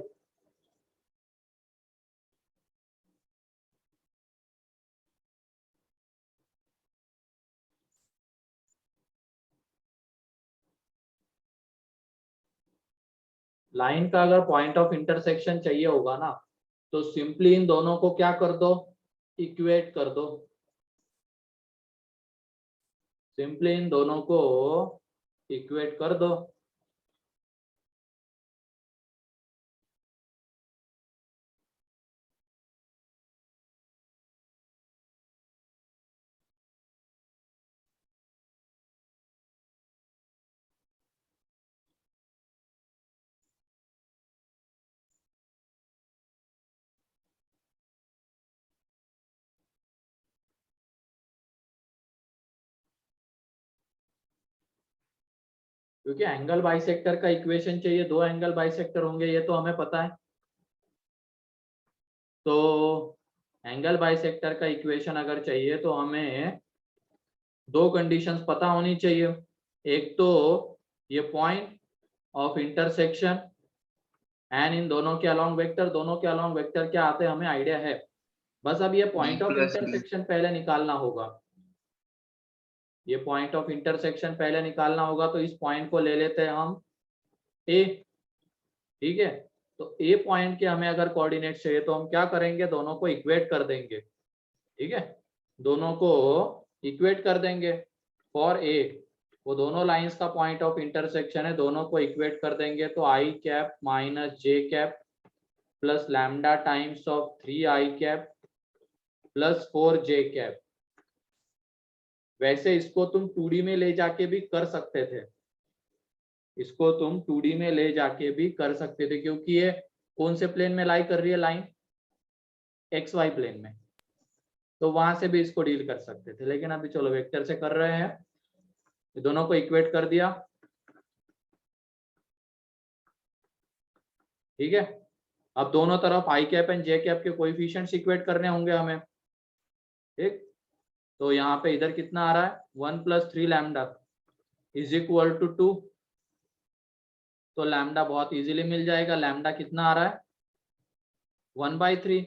लाइन का अगर पॉइंट ऑफ इंटरसेक्शन चाहिए होगा ना, तो सिंपली इन दोनों को क्या कर दो, इक्वेट कर दो। सिंपली इन दोनों को इक्वेट कर दो। क्योंकि एंगल बाइसेक्टर का इक्वेशन चाहिए, दो एंगल बाइसेक्टर होंगे ये तो हमें पता है। तो एंगल बाइसेक्टर का इक्वेशन अगर चाहिए तो हमें दो कंडीशंस पता होनी चाहिए। एक तो ये point of intersection and in दोनों के अलोंग वेक्टर, दोनों के अलोंग वेक्टर क्या आते हैं हमें आइडिया है। बस अब ये पॉइंट ऑफ plus इंटरसेक्शन पहले निकालना होगा, ये पॉइंट ऑफ इंटरसेक्शन पहले निकालना होगा। तो इस पॉइंट को ले लेते हैं हम ए, ठीक है। तो ए पॉइंट के हमें अगर कोऑर्डिनेट चाहिए तो हम क्या करेंगे, दोनों को इक्वेट कर देंगे, ठीक है, दोनों को इक्वेट कर देंगे फॉर ए। वो दोनों लाइंस का पॉइंट ऑफ इंटरसेक्शन है, दोनों को इक्वेट कर देंगे तो i cap minus j cap plus lambda times of 3i cap plus 4j cap. वैसे इसको तुम 2D में ले जाके भी कर सकते थे, इसको तुम 2D में ले जाके भी कर सकते थे, क्योंकि ये कौन से प्लेन में लाई कर रही है लाइन, XY प्लेन में, तो वहां से भी इसको डील कर सकते थे। लेकिन अभी चलो वेक्टर से कर रहे हैं, दोनों को इक्वेट कर दिया, ठीक है। अब दोनों तरफ आई कैप एंड जे कैप के कोएफिशिएंट्स इक्वेट करने होंगे हमें, ठीक। तो यहाँ पे इधर कितना आ रहा है 1 + 3 लैम्डा इज इक्वल टू 2। तो लैम्डा बहुत इजीली मिल जाएगा, लैम्डा कितना आ रहा है 1/3,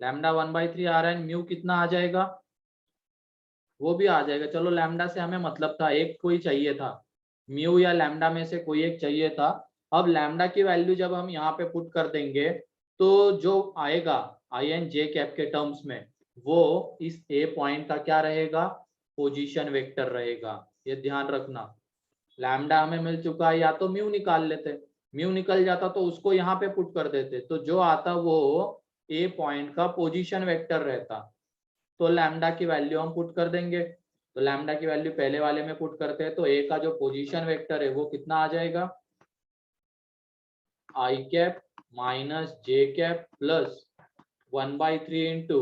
लैम्डा 1/3 आ रहा है। म्यू कितना आ जाएगा, वो भी आ जाएगा। चलो लैम्डा से हमें मतलब था, एक कोई चाहिए था, म्यू या लैम्डा में से कोई एक चाहिए था। अब लैम्डा की वैल्यू जब हम यहाँ पे पुट कर देंगे तो जो आएगा आई एन जे कैप के टर्म्स में, वो इस ए पॉइंट का क्या रहेगा, पोजीशन वेक्टर रहेगा। ये ध्यान रखना, लैम्डा हमें मिल चुका है, या तो म्यू निकाल लेते, म्यू निकल जाता तो उसको यहाँ पे पुट कर देते, तो जो आता वो ए पॉइंट का पोजीशन वेक्टर रहता। तो लैम्डा की वैल्यू हम पुट कर देंगे, तो लैम्डा की वैल्यू पहले वाले में पुट करते हैं तो ए का जो पोजीशन वेक्टर है वो कितना आ जाएगा, i cap minus j cap plus 1/3 into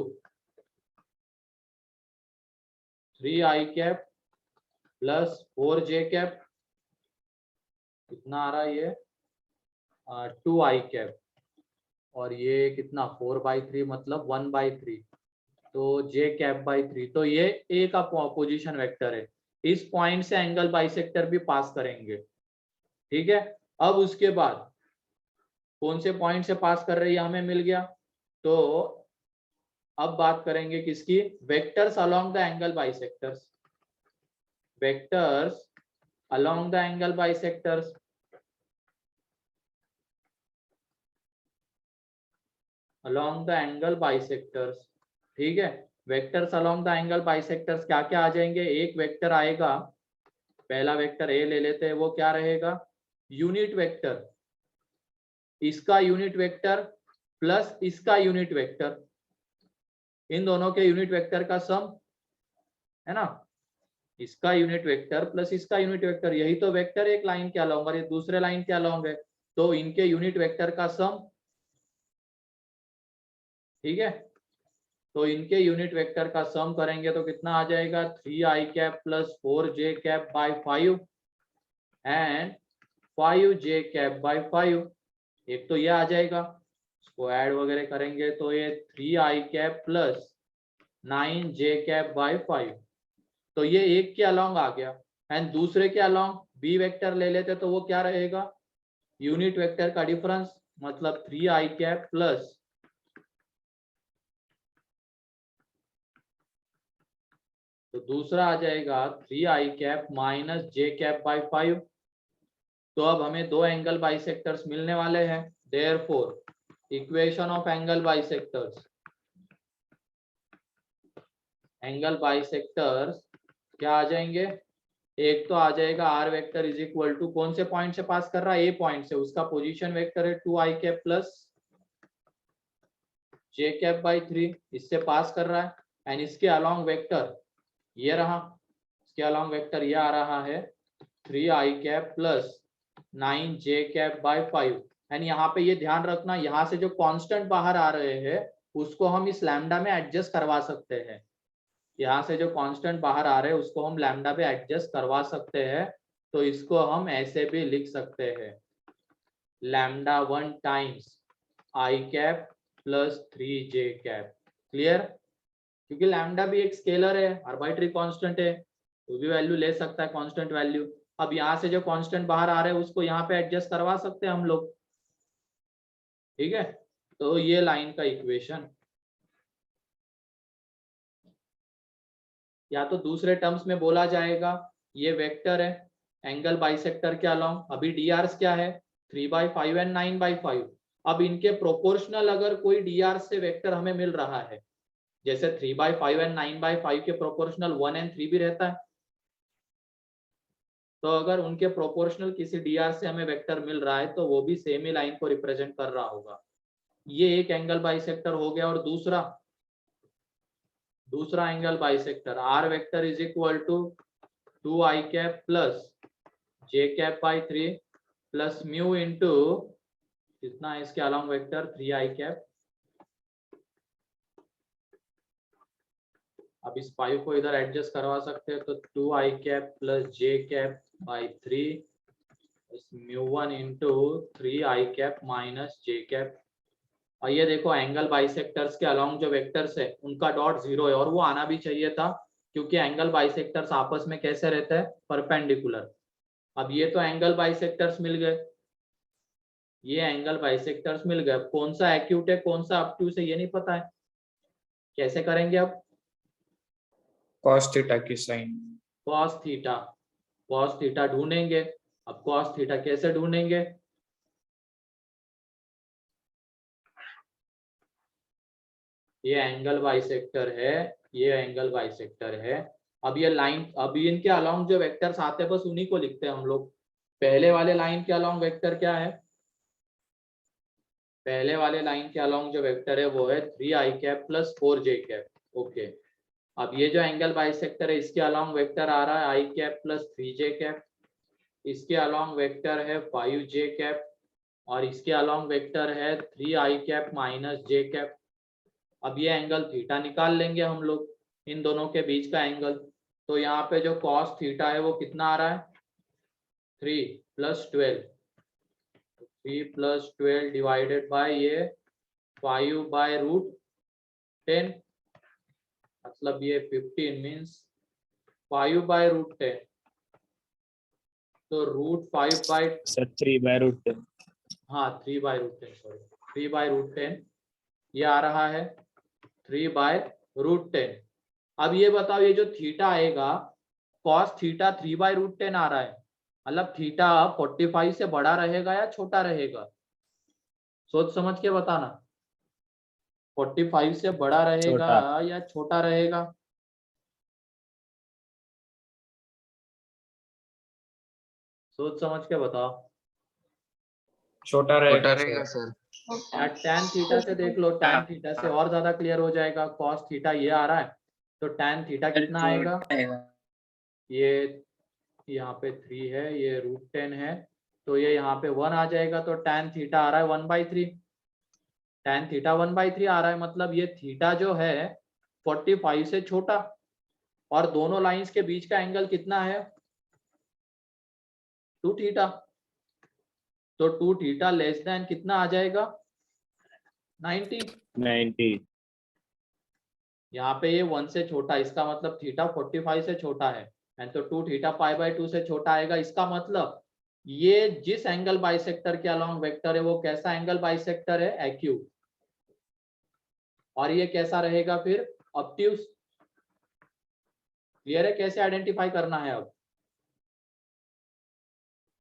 3i cap plus 4j cap, कितना आ रहा है ये 2i कैप, और ये कितना 4/3 मतलब 1/3, तो j कैप बाई 3। तो ये ए का पोजीशन वेक्टर है। इस पॉइंट से एंगल बाइसेक्टर भी पास करेंगे, ठीक है। अब उसके बाद कौन से पॉइंट से पास कर रही है हमें मिल गया। तो अब बात करेंगे किसकी, vectors along the angle bisectors, vectors along the angle bisectors. Along the angle bisectors, ठीक है। Vectors along the angle bisectors क्या क्या आ जाएंगे, एक वेक्टर आएगा, पहला वेक्टर ए ले लेते हैं, वो क्या रहेगा यूनिट वेक्टर, इसका यूनिट वेक्टर प्लस इसका यूनिट वेक्टर, इन दोनों के यूनिट वेक्टर का सम है ना, इसका यूनिट वेक्टर प्लस इसका यूनिट वेक्टर, यही तो वेक्टर एक लाइन के अलोंग और ये दूसरे लाइन के अलोंग है, तो इनके यूनिट वेक्टर का सम, ठीक है। तो इनके यूनिट वेक्टर का सम करेंगे तो कितना आ जाएगा 3i cap plus 4j cap by 5 and 5j cap by 5। एक तो ये आ जाएगा, इसको ऐड वगैरह करेंगे तो ये 3i cap plus 9j cap by 5। तो ये एक के अलोंग आ गया, एंड दूसरे के अलोंग बी वेक्टर ले लेते तो वो क्या रहेगा, यूनिट वेक्टर का डिफरेंस, मतलब 3i कैप प्लस तो दूसरा आ जाएगा 3i cap minus j cap by 5। तो अब हमें दो एंगल बाइसेक्टर्स मिलने वाले हैं, therefore equation of angle bisectors, angle bisectors क्या आ जाएंगे, एक तो आ जाएगा R vector is equal to कौन से पॉइंट से पास कर रहा है, ए पॉइंट से, उसका पोजीशन वेक्टर है 2i cap plus j cap by 3, इससे पास कर रहा है, एंड इसके अलोंग वेक्टर ये रहा, इसके अलोंग वेक्टर ये आ रहा है 3i cap plus 9j cap by 5। And यहाँ पे ये ध्यान रखना, यहाँ से जो कांस्टेंट बाहर आ रहे हैं उसको हम इस लैम्डा में एडजस्ट करवा सकते हैं, यहाँ से जो कांस्टेंट बाहर आ रहे हैं उसको हम लैम्डा पे एडजस्ट करवा सकते हैं, तो इसको हम ऐसे भी लिख सकते हैं, lambda 1 times I cap plus 3j cap. Clear? क्योंकि लैम्डा भी एक स्केलर है, आर्बिट्री कांस्टेंट है, तो भी वैल्यू ले सकता है कांस्टेंट वैल्यू। अब यहाँ से जो कांस्टेंट बाहर आ रहे हैं उसको यहाँ पे एडजस्ट करवा सकते हैं हम लोग। ठीक है, तो ये लाइन का इक्वेशन, या तो दूसरे टर्म्स में बोला जाएगा ये वेक्टर है एंगल बाइसेक्टर के अलोंग। अभी डीआर क्या है 3/5 एंड 9/5। अब इनके प्रोपोर्शनल अगर कोई डीआर से वेक्टर हमें मिल रहा है, जैसे 3/5 एंड 9/5 के प्रोपोर्शनल 1 एंड 3 भी रहता है, तो अगर उनके प्रोपोर्शनल किसी डीआर से हमें वेक्टर मिल रहा है तो वो भी सेम ही लाइन को रिप्रेजेंट कर रहा होगा। ये एक एंगल बाइसेक्टर हो गया। और दूसरा angle bisector R vector is equal to 2i cap plus j cap by 3 plus mu into कितना है इसके अलोंग वेक्टर 3i कैप। अब इस 5 को इधर एडजस्ट करवा सकते हैं, तो 2i cap plus j cap by 3 mu 1 into 3i cap minus j cap. और ये देखो एंगल बाइसेक्टर्स के अलोंग जो वेक्टर्स है उनका डॉट 0 है, और वो आना भी चाहिए था क्योंकि एंगल बाइसेक्टर्स आपस में कैसे रहते हैं, परपेंडिकुलर। अब ये तो एंगल बाइसेक्टर्स मिल गए, ये एंगल बाइसेक्टर्स मिल गए। कौन सा एक्यूट है कौन सा ऑब्ट्यूस है ये नहीं पता है, कैसे करेंगे अब? cos थीटा की साइन। कॉस थीटा ढूंढेंगे। अब कॉस थीटा कैसे ढूंढेंगे? ये एंगल बाइसेक्टर है, ये एंगल बाइसेक्टर है। अब ये लाइन, अभी इनके अलोंग जो वेक्टर्स आते हैं बस उन्हीं को लिखते हैं हम लोग। पहले वाले लाइन के अलोंग वेक्टर क्या है? पहले वाले लाइन के अलोंग जो वेक्टर है वो है 3i cap plus 4j cap. Okay, अब ये जो एंगल बाइसेक्टर है इसके अलोंग वेक्टर आ रहा है i cap plus 3j cap, इसके अलोंग वेक्टर है 5j कैप, और इसके अलोंग वेक्टर है 3i cap minus j cap. अब ये एंगल थीटा निकाल लेंगे हम लोग, इन दोनों के बीच का एंगल। तो यहाँ पे जो कॉस थीटा है वो कितना आ रहा है 3 प्लस 12 डिवाइडेड बाय ये 5/√10, मतलब ये 15 मीन्स 5/√10, तो √5 सर 3/√10। हाँ 3/√10, सॉरी 3/√10 ये आ रहा है 3/√10। अब ये बताओ ये जो थीटा आएगा कॉस थीटा 3/√10 आ रहा है, मतलब थीटा 45 से बड़ा रहेगा या छोटा रहेगा? सोच समझ के बताना, 45 से बड़ा रहेगा छोटा। या छोटा रहेगा? सोच समझ के बताओ। छोटा छोटा रहेगा रहेगा सर। सर। यार टैन थीटा से देख लो, टैन थीटा से और ज्यादा क्लियर हो जाएगा। कॉस थीटा ये आ रहा है तो टैन थीटा कितना आएगा? ये यहाँ पे 3 है, ये √10 है, तो ये यहाँ पे 1 आ जाएगा, तो टैन थीटा आ रहा है 1/3। टैन थीटा 1/3 आ रहा है, मतलब ये थीटा जो है 45 से छोटा, और दोनों लाइंस के बीच का एंगल कितना है 2 थीटा, तो 2 थीटा लेस देन कितना आ जाएगा 90। यहाँ पे ये 1 से छोटा, इसका मतलब थीटा 45 से छोटा है, एंड तो 2 थीटा π/2 से छोटा आएगा। इसका मतलब ये जिस एंगल बाइसेक्टर के अलोंग वेक्टर है वो कैसा एंगल बाइसेक्टर है, एक्यूट। और ये कैसा रहेगा फिर, ऑब्ट्यूस। क्लियर है कैसे आइडेंटिफाई करना है? अब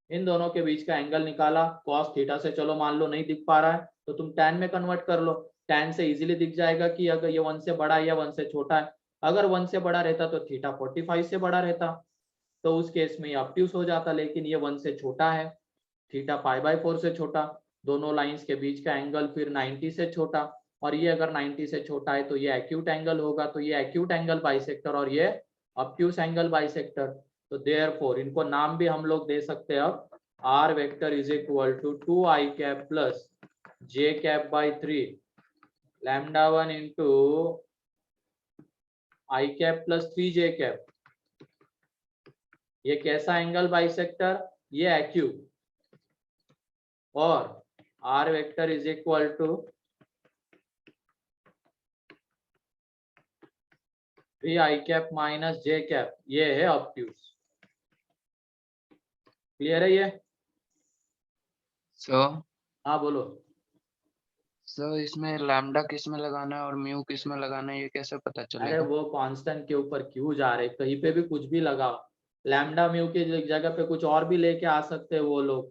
इन दोनों के बीच का एंगल निकाला, कॉस थीटा से चलो मान लो नहीं दिख पा रहा है तो तुम टैन में कन्वर्ट कर लो, टैन से इजीली दिख जाएगा कि अगर ये 1 से बड़ा है या 1 से छोटा है। अगर 1 से बड़ा रहता तो थीटा 45 से बड़ा रहता, तो उस केस में ये ऑब्ट्यूस हो जाता, लेकिन ये 1 से छोटा है, थीटा π/4 से छोटा, दोनों लाइंस के बीच का एंगल फिर 90 से छोटा, और ये अगर 90 से छोटा है तो ये एक्यूट एंगल होगा, तो ये एक्यूट एंगल बाइसेक्टर और ये ऑब्ट्यूस एंगल बाइसेक्टर। तो देयरफॉर इनको नाम भी हम लोग दे सकते हैं अब, R vector is equal to 2i cap plus j cap by 3 lambda 1 into i cap plus 3j cap. ये कैसा एंगल बाइसेक्टर? ये एक्यूट, और R vector is equal to v i cap minus j cap, ये है obtuse. Clear है ये? सो हाँ बोलो। इसमें लैम्डा किस में लगाना है और म्यू किस में लगाना है, ये कैसे पता अरे चलेगा? वो कांस्टेंट के ऊपर क्यों जा रहे, कहीं पे भी कुछ भी लगाओ। लैम्डा म्यू की जगह पे कुछ और भी लेके आ सकते हैं वो लोग।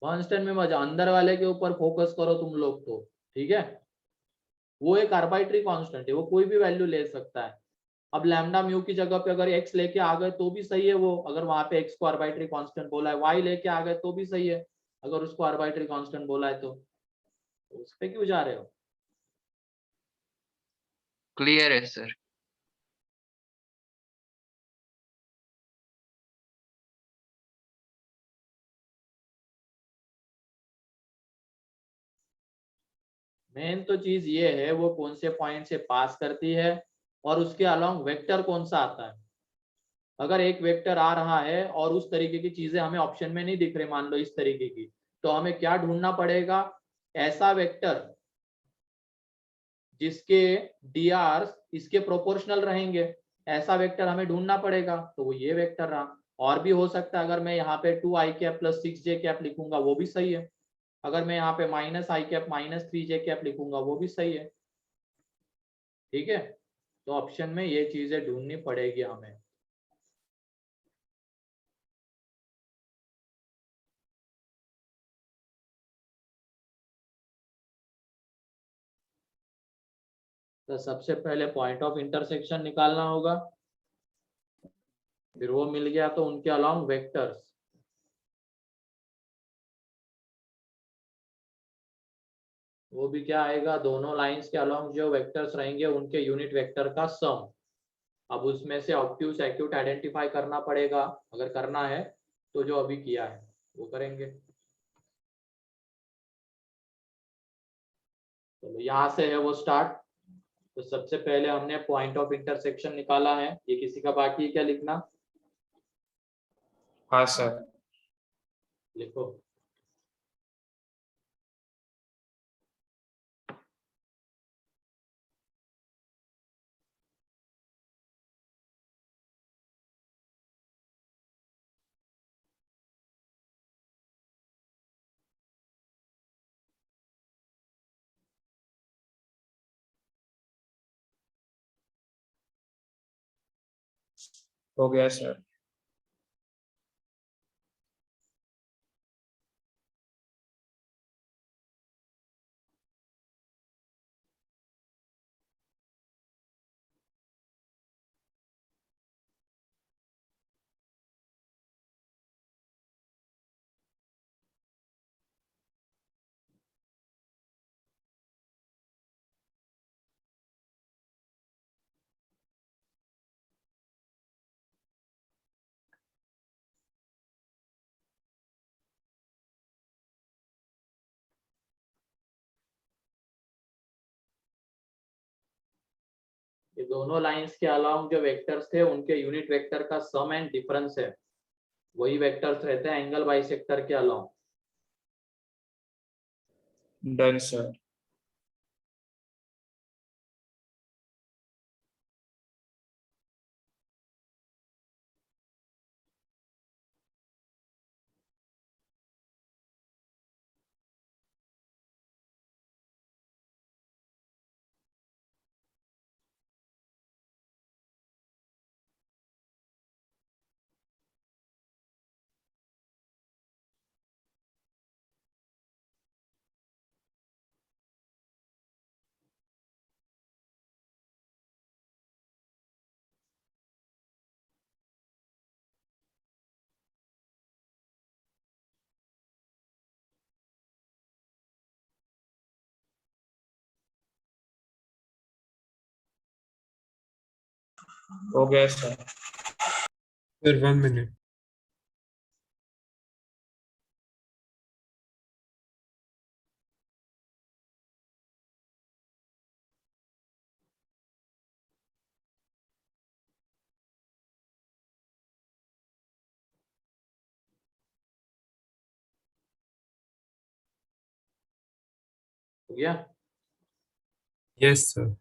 कांस्टेंट में मजा, अंदर वाले के ऊपर फोकस करो तुम लोग तो। ठीक है, वो एक आर्बिट्री कांस्टेंट है, वो कोई भी वैल्यू ले सकता है। अब लैम्डा म्यू की जगह पे अगर x लेके आ गए तो भी सही है वो, अगर वहां पे x को आर्बिट्री कांस्टेंट बोला है, y लेके आ गए तो भी सही है अगर उसको आर्बिट्री कांस्टेंट बोला है तो उस पे क्यों जा रहे हो? क्लियर है सर। मेन तो चीज ये है वो कौन से पॉइंट से पास करती है और उसके अलोंग वेक्टर कौन सा आता है। अगर एक वेक्टर आ रहा है और उस तरीके की चीजें हमें ऑप्शन में नहीं दिख रही, मान लो इस तरीके की, तो हमें क्या ढूंढना पड़ेगा? ऐसा वेक्टर जिसके डी आर इसके प्रोपोर्शनल रहेंगे, ऐसा वेक्टर हमें ढूंढना पड़ेगा। तो वो ये वेक्टर रहा। और भी हो सकता है, अगर मैं यहाँ पे 2i cap plus 6j cap लिखूंगा वो भी सही है। अगर मैं यहाँ पे -i cap minus 3j cap लिखूंगा वो भी सही है। ठीक है, तो ऑप्शन में ये चीजें ढूंढनी पड़ेगी हमें। तो सबसे पहले पॉइंट ऑफ इंटरसेक्शन निकालना होगा, फिर वो मिल गया तो उनके अलोंग वेक्टर्स। वो भी क्या आएगा, दोनों लाइंस के अलोंग जो वेक्टर्स रहेंगे उनके यूनिट वेक्टर का सम। अब उसमें से ऑब्ट्यूज एक्यूट आइडेंटिफाई करना पड़ेगा, अगर करना है तो जो अभी किया है वो करेंगे। तो यहाँ से है वो स्टार्ट। तो सबसे पहले हमने पॉइंट ऑफ इंटरसेक्शन निकाला है, ये किसी का बाकी है क्या लिखना? हाँ सर। लिखो। हो गया सर। ये दोनों लाइंस के अलाउंग जो वेक्टर्स थे उनके यूनिट वेक्टर का सम एंड डिफरेंस है, वही वेक्टर्स रहते हैं एंगल बाइसेक्टर के अलाउंग। Done sir. हो गया सर। Sir, 1 minute. हो गया? Yes, sir.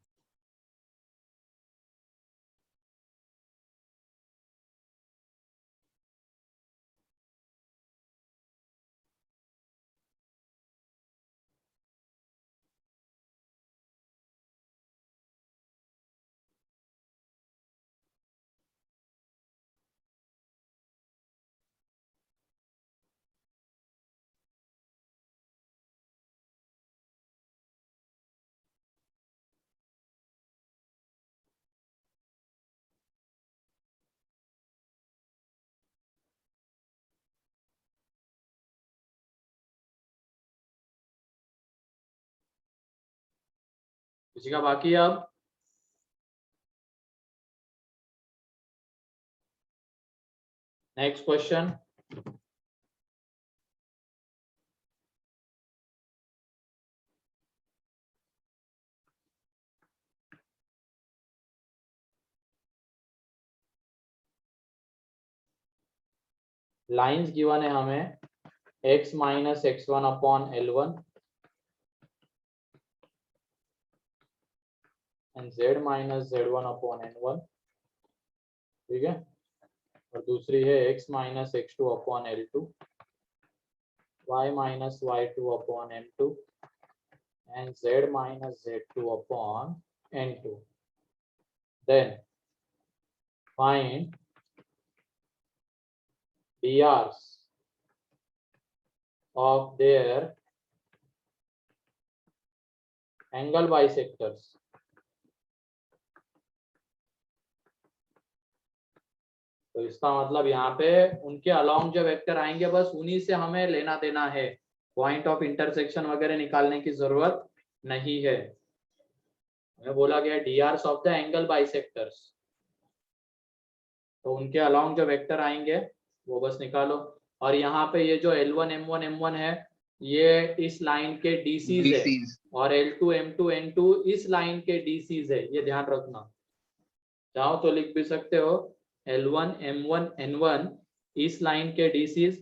किसी का बाकी है अब? Next question. लाइंस गिवन है हमें x minus x1 upon L1 and z minus Z1 upon N1, ठीक है। और दूसरी है x minus x2 upon L2, y minus y2 upon M2 and z minus Z2 upon N2। Then find DRs of their angle bisectors। तो इसका मतलब यहाँ पे उनके अलोंग जो वेक्टर आएंगे बस उन्हीं से हमें लेना देना है, पॉइंट ऑफ इंटरसेक्शन वगैरह निकालने की जरूरत नहीं है। हमें बोला गया DRs of the angle bisectors, तो उनके अलोंग जो वेक्टर आएंगे वो बस निकालो। और यहाँ पे ये जो L1 M1 M1 है ये इस लाइन के DCs है और L2 M2 N2 इस लाइन के DCs है, ये ध्यान रखना। चाहो तो लिख भी सकते हो L1 M1 N1 इस लाइन के DCs,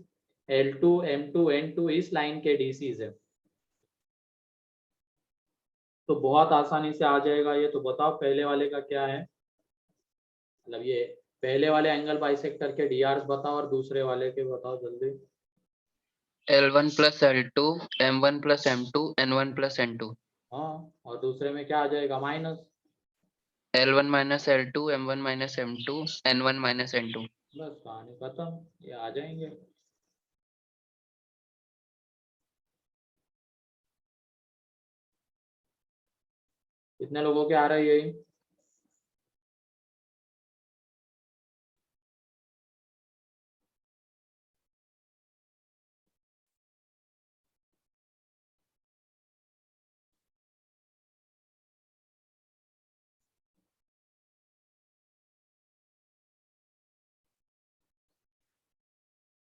L2 M2 N2 इस लाइन के DCs है। तो बहुत आसानी से आ जाएगा ये। तो बताओ पहले वाले का क्या है, मतलब ये पहले वाले एंगल बाइसेक्टर के DRs बताओ और दूसरे वाले के बताओ जल्दी। L1 plus L2, M1 plus M2, N1 plus N2। हाँ, और दूसरे में क्या आ जाएगा? Minus L1 minus L2, M1 minus M2, N1 minus N2। बस कहानी खत्म, ये आ जाएंगे। कितने लोगों के आ रहा है यही?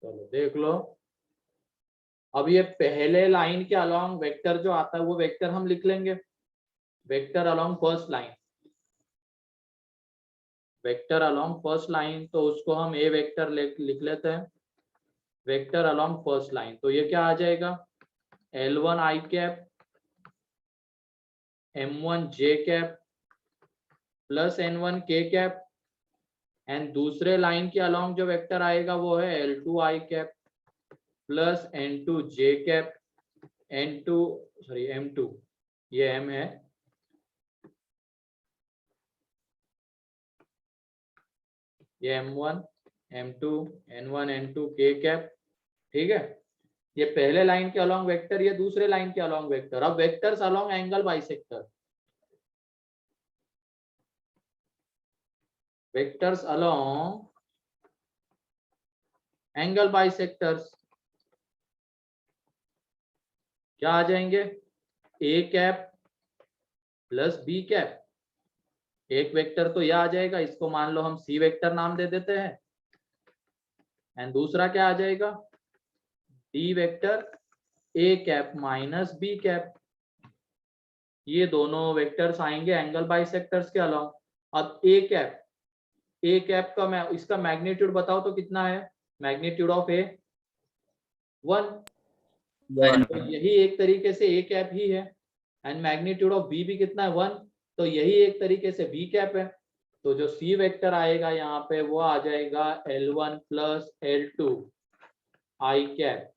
चलो देख लो। अब ये पहले लाइन के अलोंग वेक्टर जो आता है वो वेक्टर हम लिख लेंगे, vector along first line, vector along first line, तो उसको हम ए वेक्टर लिख लेते हैं, वेक्टर अलोंग फर्स्ट लाइन। तो ये क्या आ जाएगा? L1 I cap M1 J cap plus N1 K cap and दूसरे लाइन के अलोंग जो वेक्टर आएगा वो है L2 I cap plus N2 J cap M2, ये M है, ये M1 M2 N1 N2 K cap, ठीक है। ये पहले लाइन के अलोंग वेक्टर, ये दूसरे लाइन के अलोंग वेक्टर। अब vectors along angle bisector, vectors along angle bisectors क्या आ जाएंगे? A cap plus B cap. एक वेक्टर तो यह आ जाएगा, इसको मान लो हम सी वेक्टर नाम दे देते हैं, एंड दूसरा क्या आ जाएगा? D vector a cap minus b cap. ये दोनों वेक्टर्स आएंगे एंगल बाइसेक्टर्स के अलोंग। अब ए कैप का मैं इसका मैग्नीट्यूड बताओ तो कितना है? मैग्नीट्यूड ऑफ ए 1। तो यही एक तरीके से ए कैप ही है, एंड मैग्नीट्यूड ऑफ बी भी कितना है 1, तो यही एक तरीके से बी कैप है। तो जो सी वेक्टर आएगा यहाँ पे वो आ जाएगा L1 plus L2 i cap,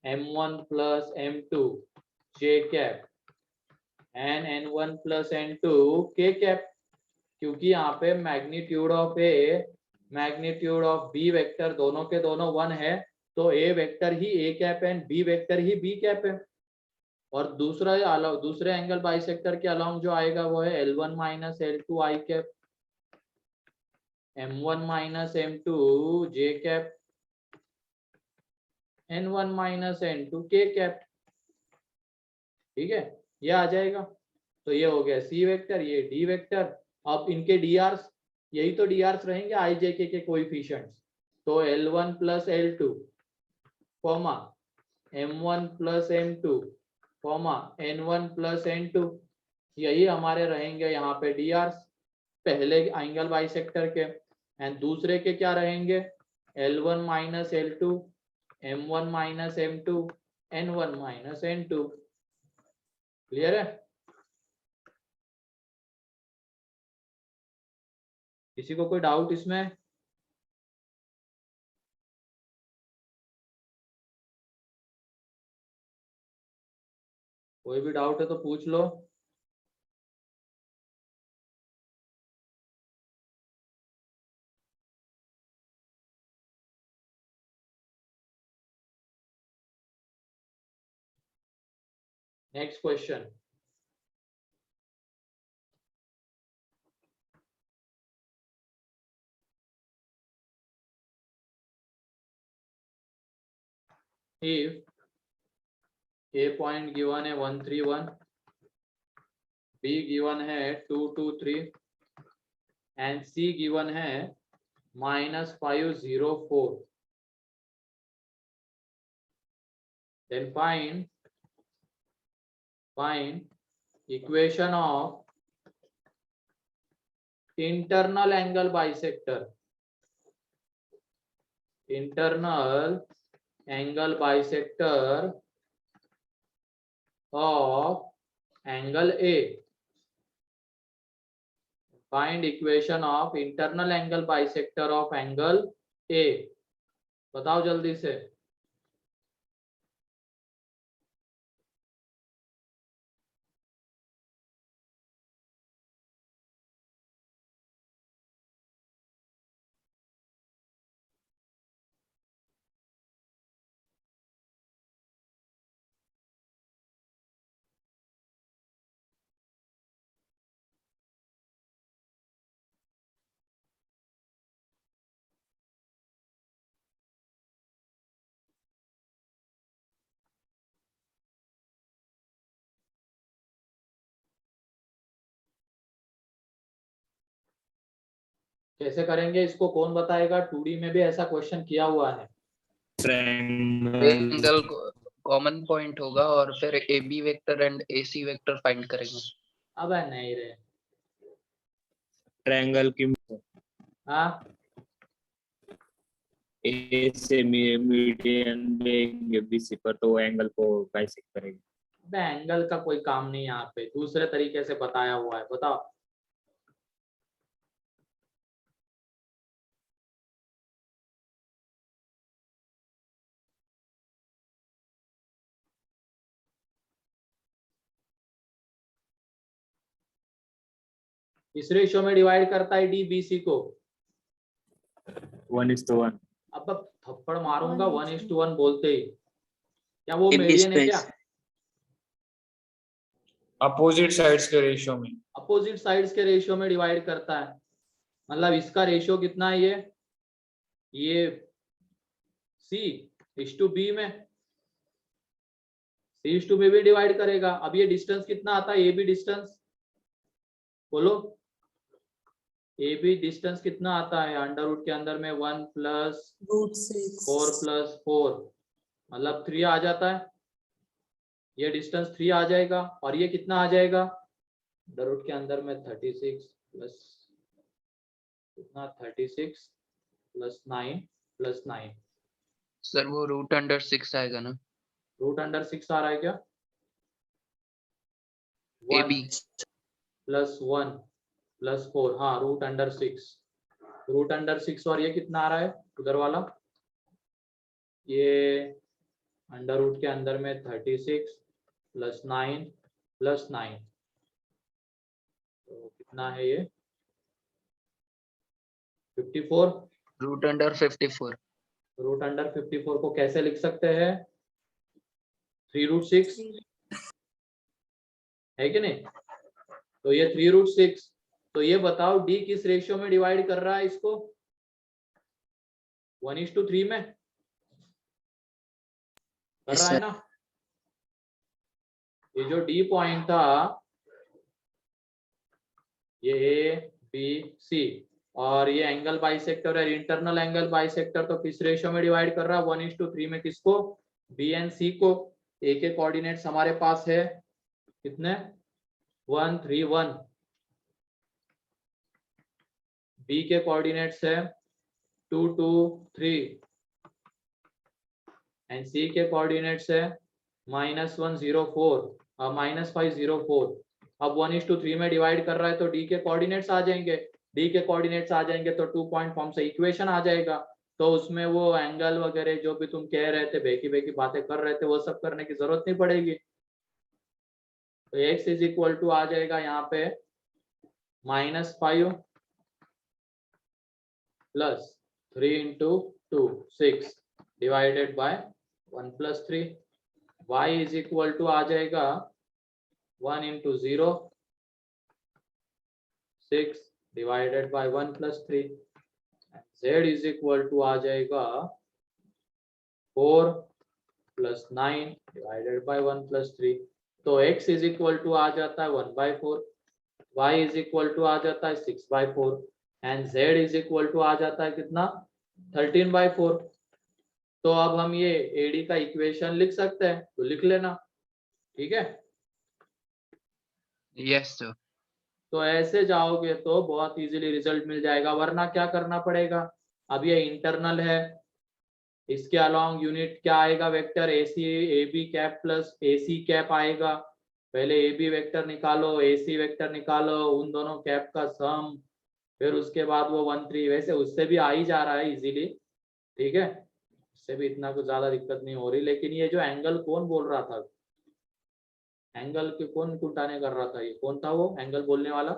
M1 plus M2 J cap and N1 plus N2 K cap, क्योंकि यहाँ पे magnitude of A magnitude of B vector दोनों के दोनों 1 है, तो ए वेक्टर ही A cap and B vector ही बी कैप है। और दूसरे एंगल बाइसेक्टर के अलाउंग जो आएगा वो है L1 minus L2 i cap, M1 minus M2 J cap, N1 minus N2 K cap. ठीक है, ये आ जाएगा। तो ये हो गया सी वेक्टर, ये डी वेक्टर। अब इनके डीआरस, यही तो डीआरस रहेंगे आई जे के कोएफिशिएंट्स। तो L1 plus L2 comma M1 plus M2 comma N1 plus N2, यही हमारे रहेंगे यहाँ पे डीआरस पहले एंगल बाइसेक्टर के। एंड दूसरे के क्या रहेंगे L1 minus L2 M1 minus M2 N1 minus N2। Clear है? किसी को कोई डाउट इसमें? कोई भी डाउट है तो पूछ लो। Next question. If A point given है 131, B गिवन है 223 एंड C गिवन है -504, then find equation of internal angle bisector, internal angle bisector of angle A। Find equation of internal angle bisector of angle A। बताओ जल्दी से। कैसे करेंगे इसको कौन बताएगा? 2D में भी ऐसा क्वेश्चन किया हुआ है। एंगल कॉमन पॉइंट होगा और फिर A B vector and A C vector find करेंगे। अब नहीं रे, ट्रायंगल की हाँ ए से मीडियन लेंगे बीसी पर, तो एंगल को बाइसेक्ट करेंगे। एंगल का कोई काम नहीं यहाँ पे, दूसरे तरीके से बताया हुआ है। बताओ। इस रेशियो में डिवाइड करता है डी बी सी को 1:1। अब थप्पड़ मारूंगा 1:1 बोलते ही। क्या वो मीडियन है क्या? अपोजिट साइड्स के रेशियो में, अपोजिट साइड्स के रेशियो में डिवाइड करता है। मतलब इसका रेशियो कितना है? ये C/B में, C/B भी डिवाइड करेगा। अब ये डिस्टेंस कितना आता है? ये भी डिस्टेंस बोलो, ये भी डिस्टेंस कितना आता है? अंडर रूट के अंदर में 1 प्लस 4 प्लस 4 मतलब 3 आ जाता है। ये डिस्टेंस 3 आ जाएगा और ये कितना आ जाएगा? अंडर रूट के अंदर में 36 प्लस कितना, 36 प्लस 9 प्लस 9। सर वो रूट अंडर 6 आएगा ना? रूट अंडर 6 आ रहा है क्या? AB +1 +4, हाँ √6, √6 और ये कितना आ रहा है उधर वाला, ये अंडर रूट के अंदर में 36 + 9 + 9, तो कितना है ये 54। √54 √54 को कैसे लिख सकते हैं 3√6 है कि नहीं, तो ये 3√6, तो ये बताओ डी किस रेशियो में डिवाइड कर रहा है इसको 1:3 में कर रहा है ना। ये जो डी पॉइंट था ये ए बी सी और ये एंगल बाइसेक्टर है, इंटरनल एंगल बाइसेक्टर, तो किस रेशियो में डिवाइड कर रहा है 1:3 में, किसको बी एंड सी को। ए के कोऑर्डिनेट्स हमारे पास है कितने 1 3 1, बी के कोऑर्डिनेट्स है 2 2 3 एंड सी के कोऑर्डिनेट्स है -1 0 4 और -5 0 4। अब 1:3 में डिवाइड कर रहा है तो डी के कोऑर्डिनेट्स आ जाएंगे, डी के कोऑर्डिनेट्स आ जाएंगे तो 2 पॉइंट फॉर्म से इक्वेशन आ जाएगा, तो उसमें वो एंगल वगैरह जो भी तुम कह रहे थे बेकी बेकी बातें कर रहे थे वो सब करने की जरूरत नहीं पड़ेगी। तो x = आ जाएगा यहाँ पे -5 + 3 × 2 6 डिवाइडेड बाय 1 + 3, y = आ जाएगा 1 × 0 6 डिवाइडेड बाय 1 + 3, z = आ जाएगा 4 + 9 डिवाइडेड बाय 1 + 3, तो x = आ जाता है 1/4, y = आ जाता है 6/4 एंड z = आ जाता है कितना 13/4। तो अब हम ये AD का इक्वेशन लिख सकते हैं, तो लिख लेना, ठीक है। Yes sir. तो ऐसे जाओगे तो बहुत इजीली रिजल्ट मिल जाएगा, वरना क्या करना पड़ेगा, अब ये इंटरनल है, इसके अलोंग यूनिट क्या आएगा vector AC AB cap plus AC cap आएगा, पहले AB वेक्टर निकालो AC वेक्टर निकालो, उन दोनों कैप का सम, फिर उसके बाद वो 1 3, वैसे उससे भी आ ही जा रहा है इजीली, ठीक है, उससे भी इतना कुछ ज्यादा दिक्कत नहीं हो रही। लेकिन ये जो एंगल कौन बोल रहा था, एंगल के कौन कुटाने कर रहा था, ये कौन था वो एंगल बोलने वाला,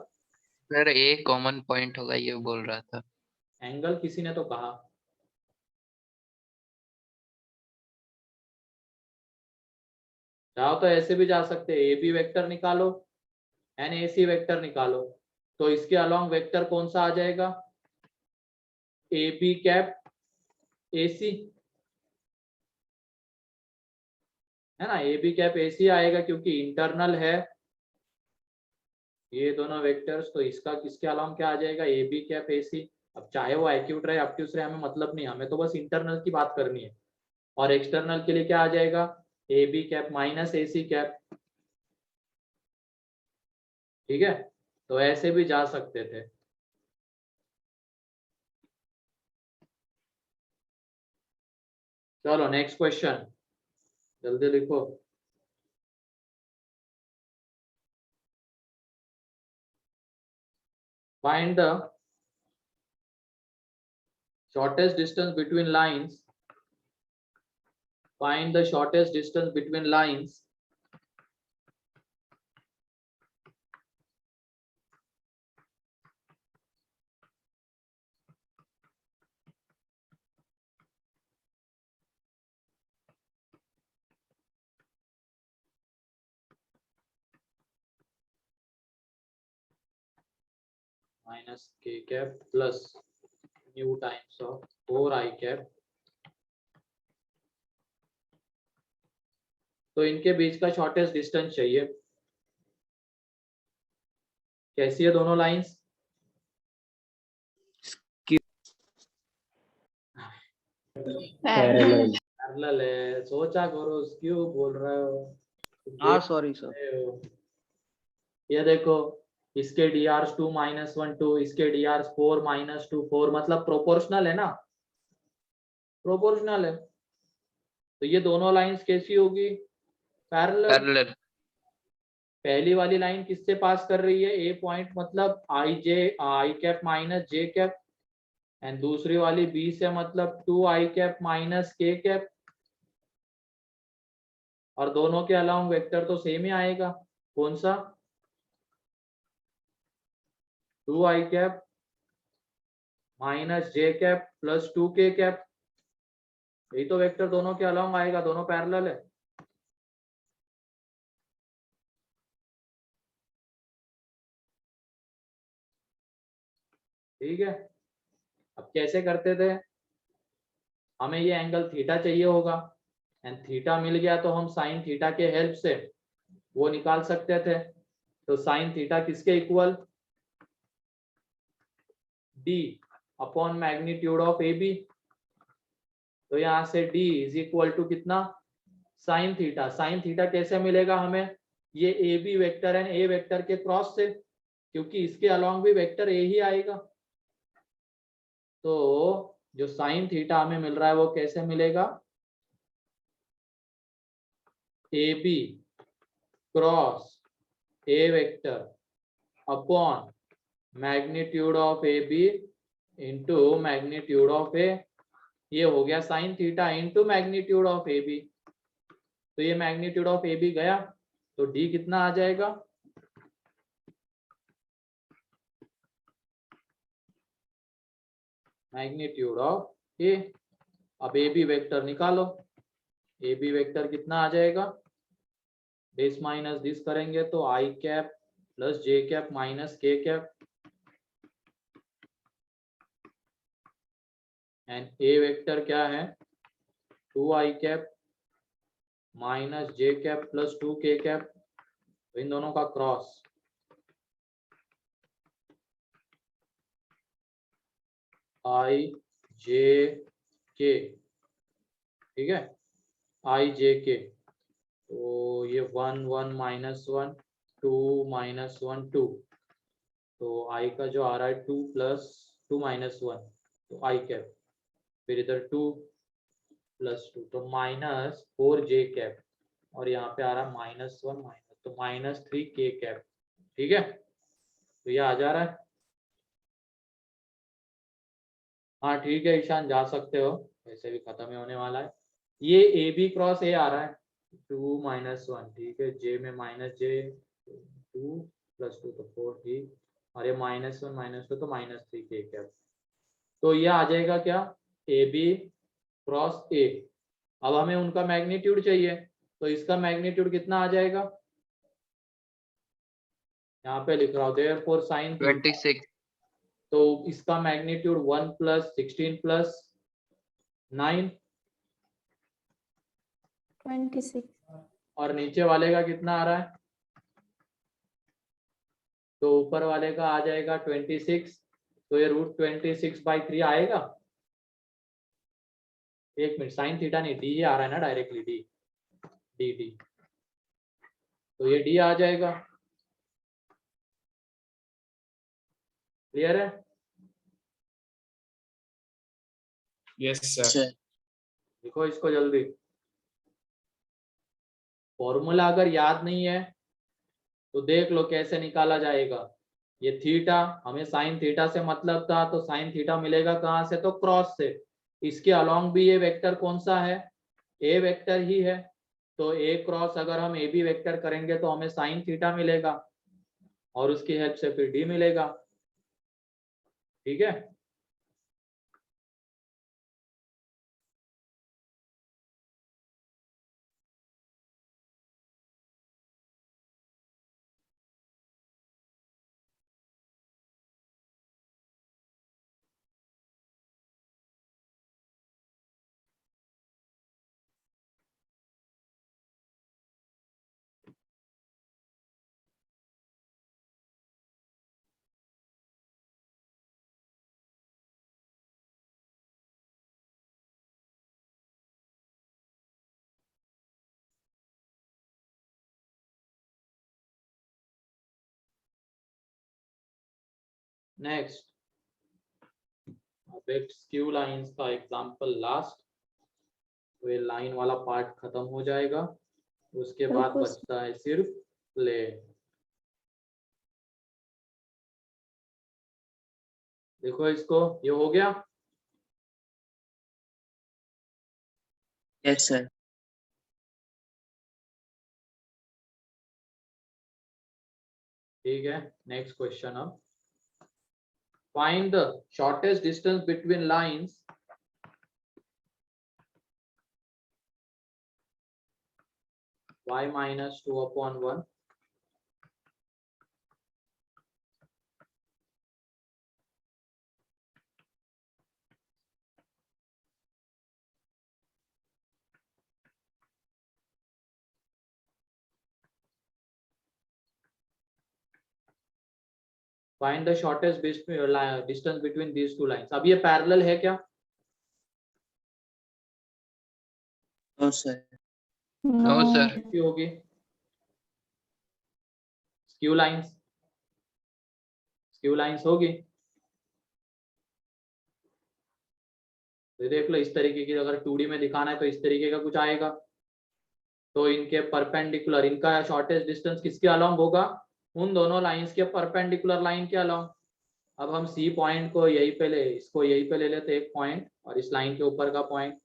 सर ए कॉमन पॉइंट होगा ये बोल रहा था। एंगल किसी ने तो कहा, चाहो तो ऐसे भी जा सकते हैं, AB वेक्टर निकालो एंड AC वेक्टर निकालो, तो इसके अलोंग वेक्टर कौन सा आ जाएगा AB कैप AC, है ना, AB कैप AC आएगा क्योंकि इंटरनल है ये दोनों वेक्टर्स, तो इसका किसके अलोंग क्या आ जाएगा AB कैप AC। अब चाहे वो एक्यूट रहे ऑब्ट्यूस रहे हमें मतलब नहीं, हमें तो बस इंटरनल की बात करनी है, और एक्सटर्नल के लिए क्या आ जाएगा AB cap minus AC cap, ठीक है, तो ऐसे भी जा सकते थे। चलो नेक्स्ट क्वेश्चन जल्दी लिखो। Find the shortest distance between lines. Find the shortest distance between lines minus k cap plus mu times of 4i cap, तो इनके बीच का शॉर्टेस्ट डिस्टेंस चाहिए। कैसी है दोनों लाइंस, पैरेलल है, सोचा करो क्यों बोल रहे हो, हाँ सॉरी सर। ये देखो इसके dr 2 -1 2, इसके dr 4 -2 4, मतलब प्रोपोर्शनल है ना, प्रोपोर्शनल है, तो ये दोनों लाइंस कैसी होगी पैरेलल, पैरेलल। पहली वाली लाइन किससे पास कर रही है, ए पॉइंट मतलब i cap minus j cap, and दूसरी वाली बी से मतलब 2 i cap minus k cap, और दोनों के अलाउंग वेक्टर तो सेम ही आएगा, कौन सा, 2 i cap minus j cap plus 2 k cap, यही तो वेक्टर दोनों के अलाउंग आएगा, दोनों पैरेलल है। ठीक है, अब कैसे करते थे, हमें ये एंगल थीटा चाहिए होगा, एंड थीटा मिल गया तो हम साइन थीटा के हेल्प से वो निकाल सकते थे। तो साइन थीटा किसके equal, D upon magnitude of A B. तो यहाँ से डी इज इक्वल टू कितना, साइन थीटा। साइन थीटा कैसे मिलेगा हमें, ये A B vector and A vector के क्रॉस से, क्योंकि इसके अलोंग भी वेक्टर ए ही आएगा। तो जो साइन थीटा हमें मिल रहा है वो कैसे मिलेगा, A B cross A vector upon magnitude of A B into magnitude of A, ये हो गया sine theta into magnitude of A B. तो ये मैग्नीट्यूड ऑफ ए बी गया, तो डी कितना आ जाएगा, मैग्नीट्यूड ऑफ ए। अब ए बी वेक्टर निकालो, ए बी वेक्टर कितना आ जाएगा, दिस माइनस दिस करेंगे तो i cap plus j cap minus k cap, and A vector क्या है, 2 i cap minus j cap plus 2 k cap, तो इन दोनों का क्रॉस, आई जे के, ठीक है, आई जे के, तो ये 1 1 माइनस 1 2 माइनस 1 2, तो आई का जो आ रहा है 2 प्लस 2 माइनस 1, तो आई कैप, फिर इधर 2 प्लस 2 तो माइनस 4 जे कैप, और यहाँ पे आ रहा है माइनस 1 माइनस, तो माइनस 3 के कैप। ठीक है, तो ये आ जा रहा है, हाँ ठीक है ईशान जा सकते हो, वैसे भी खत्म ही होने वाला है। ये ए बी क्रॉस ए आ रहा है 2 माइनस 1, ठीक है, जे में माइनस जे 2 प्लस 2 तो 4, ठीक, और ये माइनस 1 माइनस 2 तो माइनस 3 के कैप। तो ये आ जाएगा क्या, ए बी क्रॉस ए। अब हमें उनका मैग्नीट्यूड चाहिए, तो इसका मैग्नीट्यूड कितना आ जाएगा, यहाँ पे लिख रहा हूँ देयरफॉर साइन 26। तो इसका मैग्नीट्यूड 1 प्लस 16 प्लस 9 26। और नीचे वाले का कितना आ रहा है, तो ऊपर वाले का आ जाएगा 26, तो ये √26/3 आएगा। एक मिनट, साइन थीटा नहीं, डी आ रहा है ना डायरेक्टली, डी डी डी, तो ये डी आ जाएगा। क्लियर है, यस सर। देखो इसको जल्दी, फॉर्मूला अगर याद नहीं है तो देख लो कैसे निकाला जाएगा। ये थीटा, हमें साइन थीटा से मतलब था, तो साइन थीटा मिलेगा कहाँ से, तो क्रॉस से। इसके अलोंग भी ये वेक्टर कौन सा है, ए वेक्टर ही है, तो ए क्रॉस अगर हम ए बी वेक्टर करेंगे तो हमें साइन थीटा मिलेगा, और उसकी हेल्प से फिर डी मिलेगा। ठीक है, नेक्स्ट अब एक स्क्यू लाइंस का एग्जांपल लास्ट, तो ये लाइन वाला पार्ट खत्म हो जाएगा, उसके बाद बिल्कुल। बचता है सिर्फ प्लेन। देखो इसको, ये हो गया। Yes, sir. ठीक है, नेक्स्ट क्वेश्चन अब। Find the shortest distance between lines y minus 2/1. Find the shortest distance between these two lines. अब ये पैरेलल है क्या? No, sir. No, sir. किसकी होगी? स्क्यू लाइंस, स्क्यू लाइंस होगी। तो देख लो, इस तरीके की अगर 2D में दिखाना है तो इस तरीके का कुछ आएगा। तो इनके परपेंडिकुलर, इनका शॉर्टेस्ट डिस्टेंस किसके अलोंग होगा? उन दोनों लाइंस के परपेंडिकुलर लाइन के अलोंग। अब हम सी पॉइंट को यहीं पे ले, इसको यहीं पे ले लेते एक पॉइंट, और इस लाइन के ऊपर का पॉइंट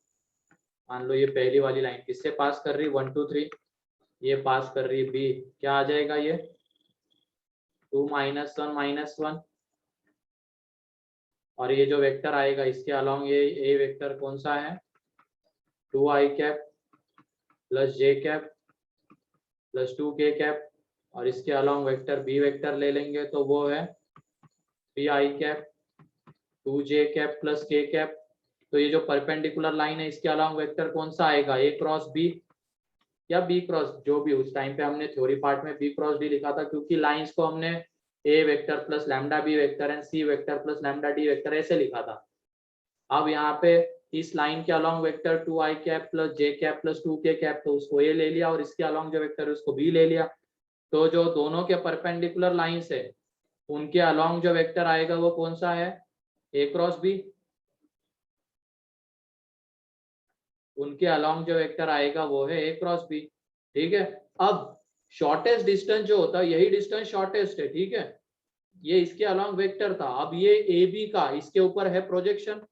मान लो ये पहली वाली लाइन किससे पास कर रही? 1 2 3, ये पास कर रही बी। क्या आ जाएगा ये? 2 -1 -1। और ये जो वेक्टर आएगा इसके अलोंग, ये ए वेक्टर कौन सा है? 2i cap plus j cap plus 2k cap. और इसके अलोंग वेक्टर बी वेक्टर ले लेंगे तो वो है 3i cap 2j cap plus k cap. तो ये जो परपेंडिकुलर लाइन है इसके अलोंग वेक्टर कौन सा आएगा? a क्रॉस b या b क्रॉस, जो भी। उस टाइम पे हमने थ्योरी पार्ट में b क्रॉस d लिखा था, क्योंकि लाइंस को हमने a vector plus lambda b vector and c vector plus lambda d vector ऐसे लिखा था। अब यहाँ पे इस लाइन के along vector 2i cap plus j cap plus 2k cap, तो उसको a ले लिया, और इसके अलोंग जो वेक्टर है उसको b ले लिया। तो जो दोनों के परपेंडिकुलर लाइंस है उनके अलोंग जो वेक्टर आएगा वो कौन सा है? a cross b। उनके अलोंग जो वेक्टर आएगा वो है a क्रॉस b। ठीक है। अब शॉर्टेस्ट डिस्टेंस जो होता है, यही डिस्टेंस शॉर्टेस्ट है। ठीक है, ये इसके अलोंग वेक्टर था। अब ये ए बी का इसके ऊपर है प्रोजेक्शन,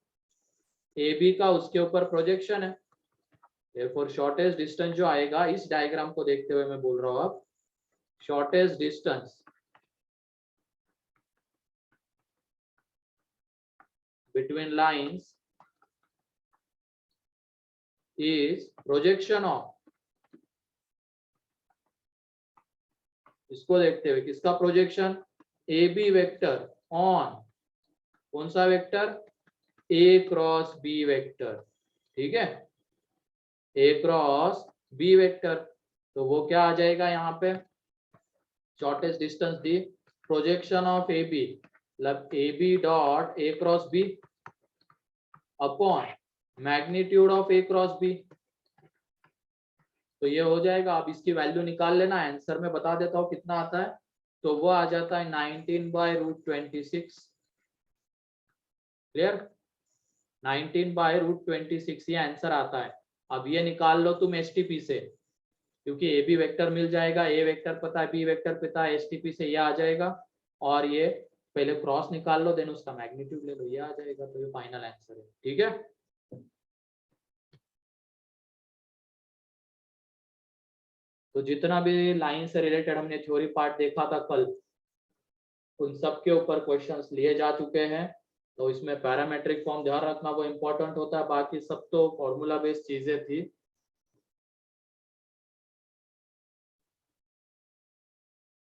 ए बी का उसके ऊपर प्रोजेक्शन है। therefore शॉर्टेस्ट डिस्टेंस जो आएगा, इस डायग्राम को देखते हुए मैं बोल रहा हूँ, अब shortest distance between lines is projection of, इसको देखते हुए किसका projection? A B vector on कौन सा vector? A cross B vector. ठीक है, ए क्रॉस बी वेक्टर। तो वो क्या आ जाएगा यहाँ पे? Shortest distance the projection of A B, मतलब A B dot A cross B upon magnitude of A cross B. तो ये हो जाएगा। अब इसकी वैल्यू निकाल लेना, आंसर में बता देता हूँ कितना आता है। तो वो आ जाता है 19/√26। क्लियर? 19/√26 ये आंसर आता है। अब ये निकाल लो तुम एसटीपी से, क्योंकि ए बी वेक्टर मिल जाएगा, ए वेक्टर पता है, बी वेक्टर पता है, एसटीपी से ये आ जाएगा। और ये पहले क्रॉस निकाल लो, देन उसका मैग्नीट्यूड ले लो, ये आ जाएगा। तो ये फाइनल आंसर है। ठीक है, तो जितना भी लाइन से रिलेटेड हमने थ्योरी पार्ट देखा था कल, उन सब के ऊपर क्वेश्चंस लिए जा चुके हैं। तो इसमें पैरामेट्रिक फॉर्म ध्यान रखना, वो इम्पोर्टेंट होता है। बाकी सब तो फॉर्मूला बेस्ड चीजें थी।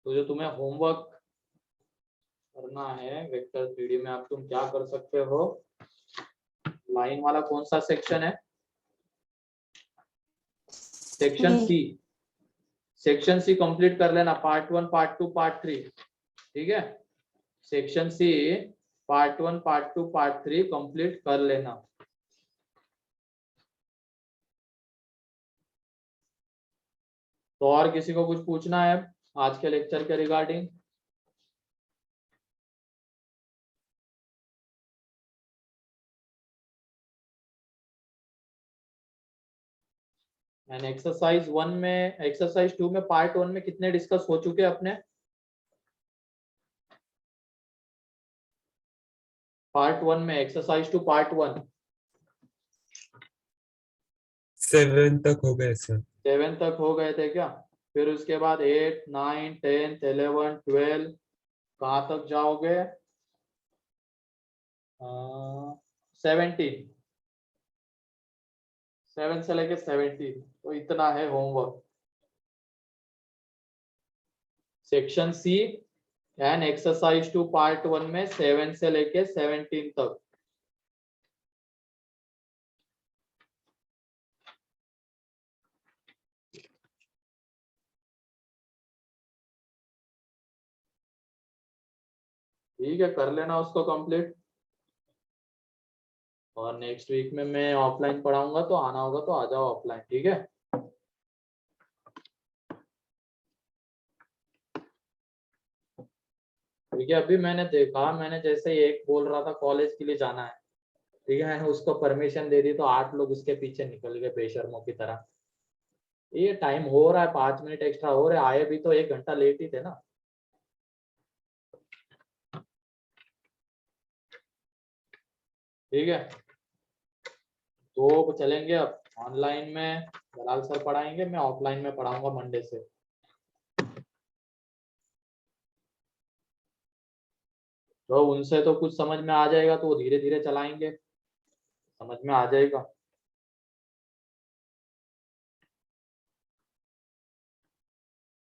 तो जो तुम्हें होमवर्क करना है वेक्टर 3D में, आप तुम क्या कर सकते हो? लाइन वाला कौन सा सेक्शन है? Section C. Section C complete कर लेना, पार्ट 1 पार्ट 2 पार्ट 3। ठीक है, section C part 1 part 2 part 3 complete कर लेना। तो और किसी को कुछ पूछना है आज के लेक्चर के रिगार्डिंग? एंड एक्सरसाइज 1 में, एक्सरसाइज 2 में पार्ट 1 में कितने डिस्कस हो चुके हैं अपने? पार्ट 1 में एक्सरसाइज टू पार्ट 1 7 तक हो गए सर। 7 तक हो गए थे क्या? फिर उसके बाद 8 9 10 11 12 कहाँ तक जाओगे? 17 7 से लेके 17, तो इतना है homework. Section C and exercise two part 1 में 7 से लेके 17 तक। ठीक है, कर लेना उसको कंप्लीट। और नेक्स्ट वीक में मैं ऑफलाइन पढ़ाऊंगा, तो आना होगा तो आ जाओ ऑफलाइन, ठीक है? ठीक है, अभी मैंने देखा, मैंने जैसे एक बोल रहा था कॉलेज के लिए जाना है, ठीक है, मैंने उसको परमिशन दे दी तो 8 लोग उसके पीछे निकल गए बेशर्मों की तरह। ये टाइम हो रहा है, 5 मिनट एक्स्ट्रा हो रहे, आए भी तो 1 घंटा लेट ही थे ना। ठीक है, तो चलेंगे अब ऑनलाइन में दलाल सर पढ़ाएंगे, मैं ऑफलाइन में पढ़ाऊंगा मंडे से। तो उनसे तो कुछ समझ में आ जाएगा, तो वो धीरे धीरे चलाएंगे, समझ में आ जाएगा।